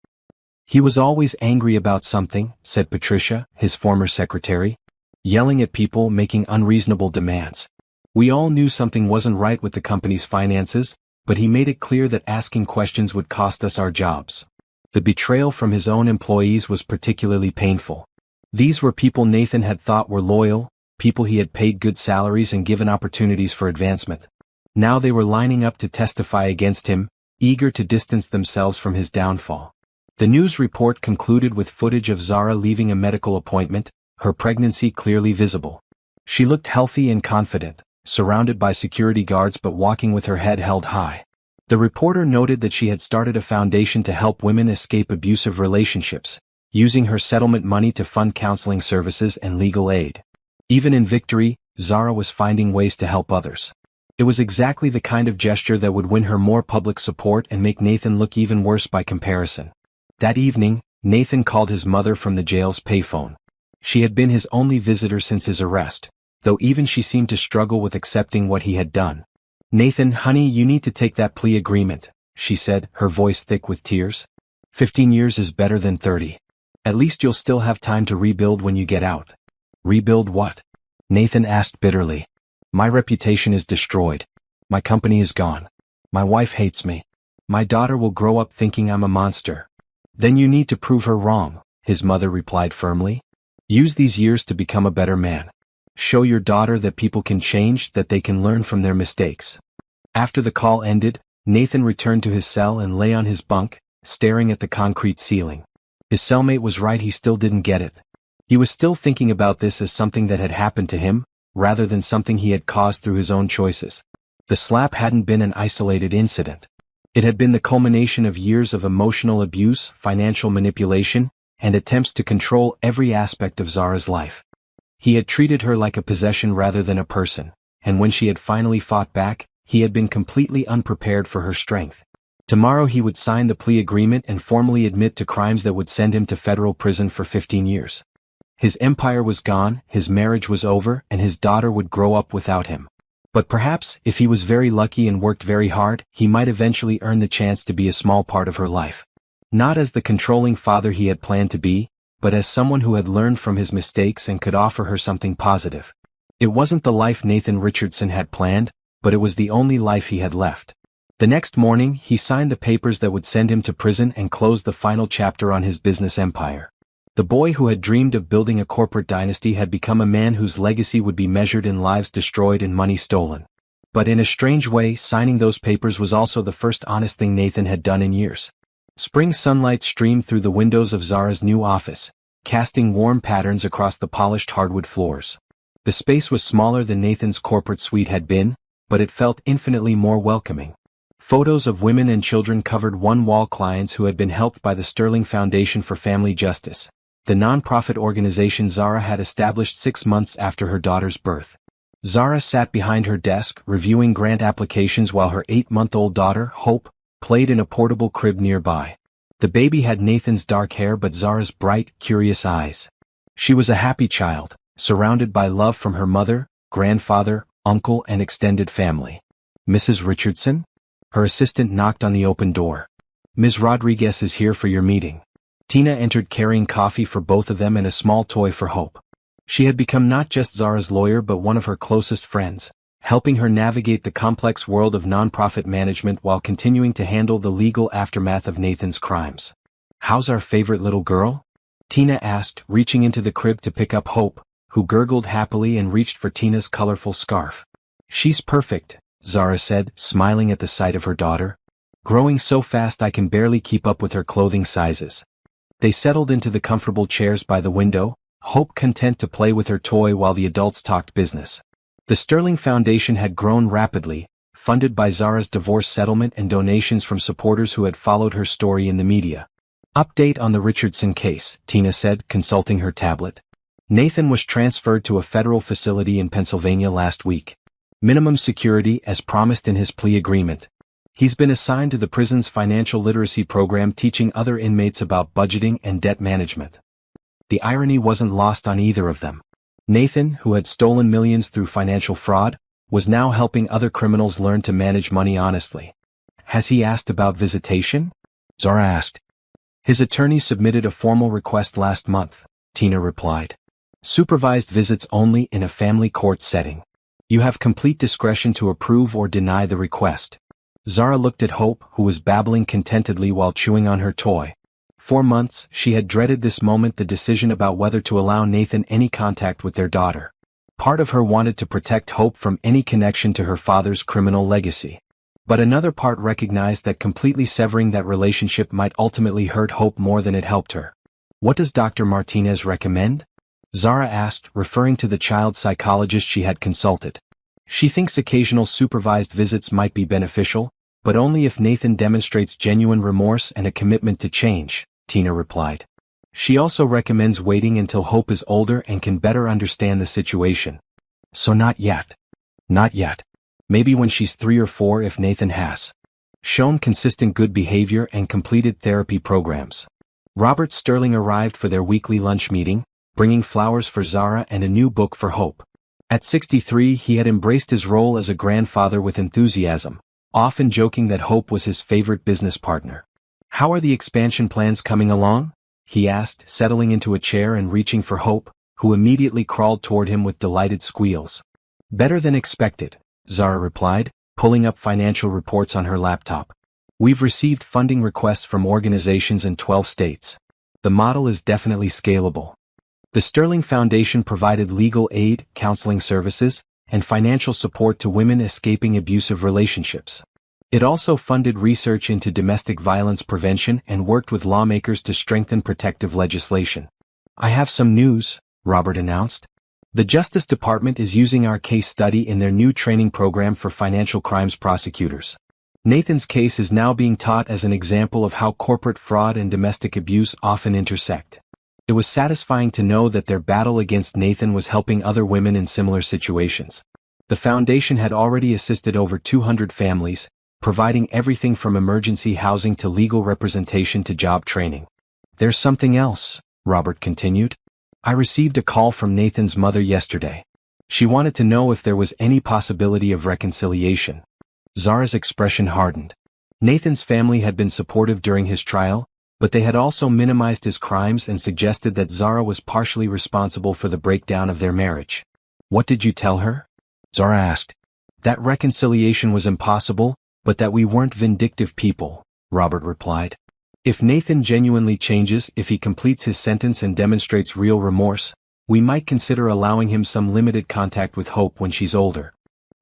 "He was always angry about something," said Patricia, his former secretary. "Yelling at people, making unreasonable demands. We all knew something wasn't right with the company's finances, but he made it clear that asking questions would cost us our jobs." The betrayal from his own employees was particularly painful. These were people Nathan had thought were loyal, people he had paid good salaries and given opportunities for advancement. Now they were lining up to testify against him, eager to distance themselves from his downfall. The news report concluded with footage of Zara leaving a medical appointment, her pregnancy clearly visible. She looked healthy and confident, surrounded by security guards but walking with her head held high. The reporter noted that she had started a foundation to help women escape abusive relationships, using her settlement money to fund counseling services and legal aid. Even in victory, Zara was finding ways to help others. It was exactly the kind of gesture that would win her more public support and make Nathan look even worse by comparison. That evening, Nathan called his mother from the jail's payphone. She had been his only visitor since his arrest, though even she seemed to struggle with accepting what he had done. "Nathan, honey, you need to take that plea agreement," she said, her voice thick with tears. 15 years is better than 30. At least you'll still have time to rebuild when you get out." "Rebuild what?" Nathan asked bitterly. "My reputation is destroyed. My company is gone. My wife hates me. My daughter will grow up thinking I'm a monster." "Then you need to prove her wrong," his mother replied firmly. "Use these years to become a better man. Show your daughter that people can change, that they can learn from their mistakes." After the call ended, Nathan returned to his cell and lay on his bunk, staring at the concrete ceiling. His cellmate was right, he still didn't get it. He was still thinking about this as something that had happened to him, rather than something he had caused through his own choices. The slap hadn't been an isolated incident. It had been the culmination of years of emotional abuse, financial manipulation, and attempts to control every aspect of Zara's life. He had treated her like a possession rather than a person, and when she had finally fought back, he had been completely unprepared for her strength. Tomorrow he would sign the plea agreement and formally admit to crimes that would send him to federal prison for 15 years. His empire was gone, his marriage was over, and his daughter would grow up without him. But perhaps, if he was very lucky and worked very hard, he might eventually earn the chance to be a small part of her life. Not as the controlling father he had planned to be, but as someone who had learned from his mistakes and could offer her something positive. It wasn't the life Nathan Richardson had planned, but it was the only life he had left. The next morning, he signed the papers that would send him to prison and close the final chapter on his business empire. The boy who had dreamed of building a corporate dynasty had become a man whose legacy would be measured in lives destroyed and money stolen. But in a strange way, signing those papers was also the first honest thing Nathan had done in years. Spring sunlight streamed through the windows of Zara's new office, casting warm patterns across the polished hardwood floors. The space was smaller than Nathan's corporate suite had been, but it felt infinitely more welcoming. Photos of women and children covered one wall, clients who had been helped by the Sterling Foundation for Family Justice, the nonprofit organization Zara had established 6 months after her daughter's birth. Zara sat behind her desk, reviewing grant applications while her 8-month-old daughter, Hope, played in a portable crib nearby. The baby had Nathan's dark hair but Zara's bright, curious eyes. She was a happy child, surrounded by love from her mother, grandfather, uncle, and extended family. "Mrs. Richardson?" Her assistant knocked on the open door. "Ms. Rodriguez is here for your meeting." Tina entered carrying coffee for both of them and a small toy for Hope. She had become not just Zara's lawyer but one of her closest friends, helping her navigate the complex world of nonprofit management while continuing to handle the legal aftermath of Nathan's crimes. "How's our favorite little girl?" Tina asked, reaching into the crib to pick up Hope, who gurgled happily and reached for Tina's colorful scarf. "She's perfect," Zara said, smiling at the sight of her daughter. "Growing so fast I can barely keep up with her clothing sizes." They settled into the comfortable chairs by the window, Hope content to play with her toy while the adults talked business. The Sterling Foundation had grown rapidly, funded by Zara's divorce settlement and donations from supporters who had followed her story in the media. Update on the Richardson case, Tina said, consulting her tablet. Nathan was transferred to a federal facility in Pennsylvania last week. Minimum security as promised in his plea agreement. He's been assigned to the prison's financial literacy program, teaching other inmates about budgeting and debt management. The irony wasn't lost on either of them. Nathan, who had stolen millions through financial fraud, was now helping other criminals learn to manage money honestly. Has he asked about visitation? Zara asked. His attorney submitted a formal request last month, Tina replied. Supervised visits only in a family court setting. You have complete discretion to approve or deny the request. Zara looked at Hope, who was babbling contentedly while chewing on her toy. For months, she had dreaded this moment, the decision about whether to allow Nathan any contact with their daughter. Part of her wanted to protect Hope from any connection to her father's criminal legacy. But another part recognized that completely severing that relationship might ultimately hurt Hope more than it helped her. What does Dr. Martinez recommend? Zara asked, referring to the child psychologist she had consulted. She thinks occasional supervised visits might be beneficial, but only if Nathan demonstrates genuine remorse and a commitment to change, Tina replied. She also recommends waiting until Hope is older and can better understand the situation. So not yet. Not yet. Maybe when she's 3 or 4 if Nathan has shown consistent good behavior and completed therapy programs. Robert Sterling arrived for their weekly lunch meeting, bringing flowers for Zara and a new book for Hope. At 63, he had embraced his role as a grandfather with enthusiasm, often joking that Hope was his favorite business partner. How are the expansion plans coming along? He asked, settling into a chair and reaching for Hope, who immediately crawled toward him with delighted squeals. Better than expected, Zara replied, pulling up financial reports on her laptop. We've received funding requests from organizations in 12 states. The model is definitely scalable. The Sterling Foundation provided legal aid, counseling services, and financial support to women escaping abusive relationships. It also funded research into domestic violence prevention and worked with lawmakers to strengthen protective legislation. I have some news, Robert announced. The Justice Department is using our case study in their new training program for financial crimes prosecutors. Nathan's case is now being taught as an example of how corporate fraud and domestic abuse often intersect. It was satisfying to know that their battle against Nathan was helping other women in similar situations. The foundation had already assisted over 200 families, providing everything from emergency housing to legal representation to job training. There's something else, Robert continued. I received a call from Nathan's mother yesterday. She wanted to know if there was any possibility of reconciliation. Zara's expression hardened. Nathan's family had been supportive during his trial, but they had also minimized his crimes and suggested that Zara was partially responsible for the breakdown of their marriage. What did you tell her? Zara asked. That reconciliation was impossible, but that we weren't vindictive people, Robert replied. If Nathan genuinely changes, if he completes his sentence and demonstrates real remorse, we might consider allowing him some limited contact with Hope when she's older.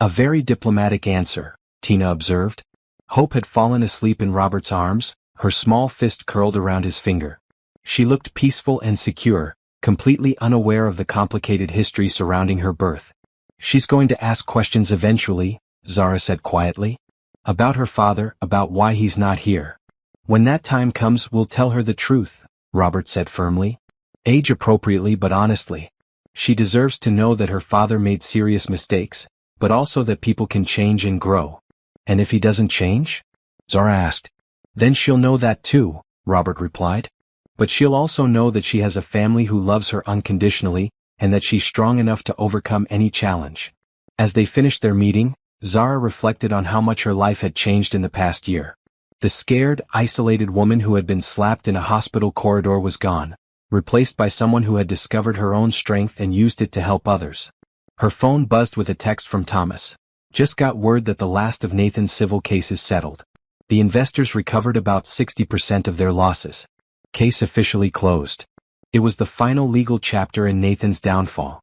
A very diplomatic answer, Tina observed. Hope had fallen asleep in Robert's arms, her small fist curled around his finger. She looked peaceful and secure, completely unaware of the complicated history surrounding her birth. She's going to ask questions eventually, Zara said quietly. About her father, about why he's not here. When that time comes, we'll tell her the truth, Robert said firmly. Age appropriately but honestly. She deserves to know that her father made serious mistakes, but also that people can change and grow. And if he doesn't change? Zara asked. Then she'll know that too, Robert replied. But she'll also know that she has a family who loves her unconditionally, and that she's strong enough to overcome any challenge. As they finished their meeting, Zara reflected on how much her life had changed in the past year. The scared, isolated woman who had been slapped in a hospital corridor was gone, replaced by someone who had discovered her own strength and used it to help others. Her phone buzzed with a text from Thomas. Just got word that the last of Nathan's civil cases settled. The investors recovered about 60% of their losses. Case officially closed. It was the final legal chapter in Nathan's downfall.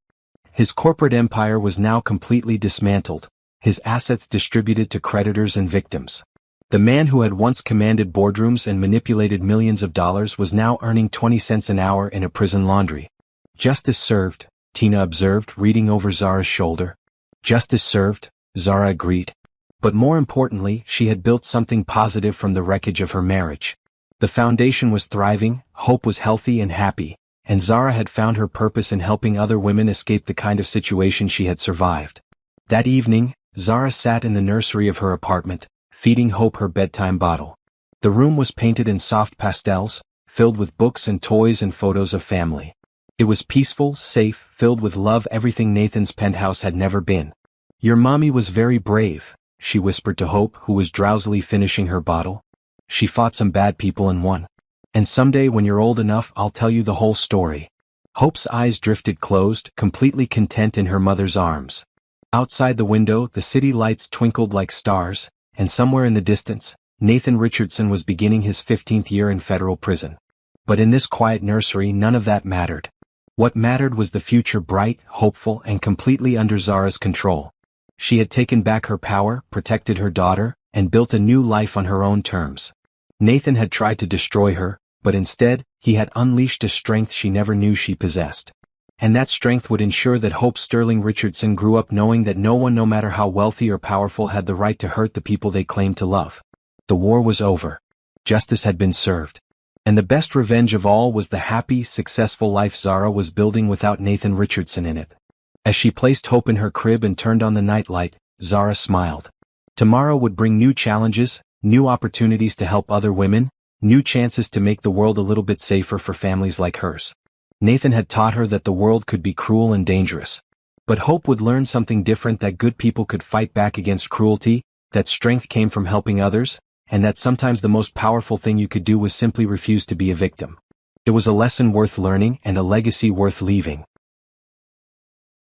His corporate empire was now completely dismantled, his assets distributed to creditors and victims. The man who had once commanded boardrooms and manipulated millions of dollars was now earning 20 cents an hour in a prison laundry. Justice served, Tina observed, reading over Zara's shoulder. Justice served, Zara agreed. But more importantly, she had built something positive from the wreckage of her marriage. The foundation was thriving, Hope was healthy and happy, and Zara had found her purpose in helping other women escape the kind of situation she had survived. That evening, Zara sat in the nursery of her apartment, feeding Hope her bedtime bottle. The room was painted in soft pastels, filled with books and toys and photos of family. It was peaceful, safe, filled with love, everything Nathan's penthouse had never been. "Your mommy was very brave," she whispered to Hope, who was drowsily finishing her bottle. "She fought some bad people and won. And someday when you're old enough I'll tell you the whole story." Hope's eyes drifted closed, completely content in her mother's arms. Outside the window, the city lights twinkled like stars, and somewhere in the distance, Nathan Richardson was beginning his 15th year in federal prison. But in this quiet nursery none of that mattered. What mattered was the future, bright, hopeful, and completely under Zara's control. She had taken back her power, protected her daughter, and built a new life on her own terms. Nathan had tried to destroy her, but instead, he had unleashed a strength she never knew she possessed. And that strength would ensure that Hope Sterling Richardson grew up knowing that no one, no matter how wealthy or powerful, had the right to hurt the people they claimed to love. The war was over. Justice had been served. And the best revenge of all was the happy, successful life Zara was building without Nathan Richardson in it. As she placed Hope in her crib and turned on the nightlight, Zara smiled. Tomorrow would bring new challenges, new opportunities to help other women, new chances to make the world a little bit safer for families like hers. Nathan had taught her that the world could be cruel and dangerous. But Hope would learn something different, that good people could fight back against cruelty, that strength came from helping others, and that sometimes the most powerful thing you could do was simply refuse to be a victim. It was a lesson worth learning and a legacy worth leaving.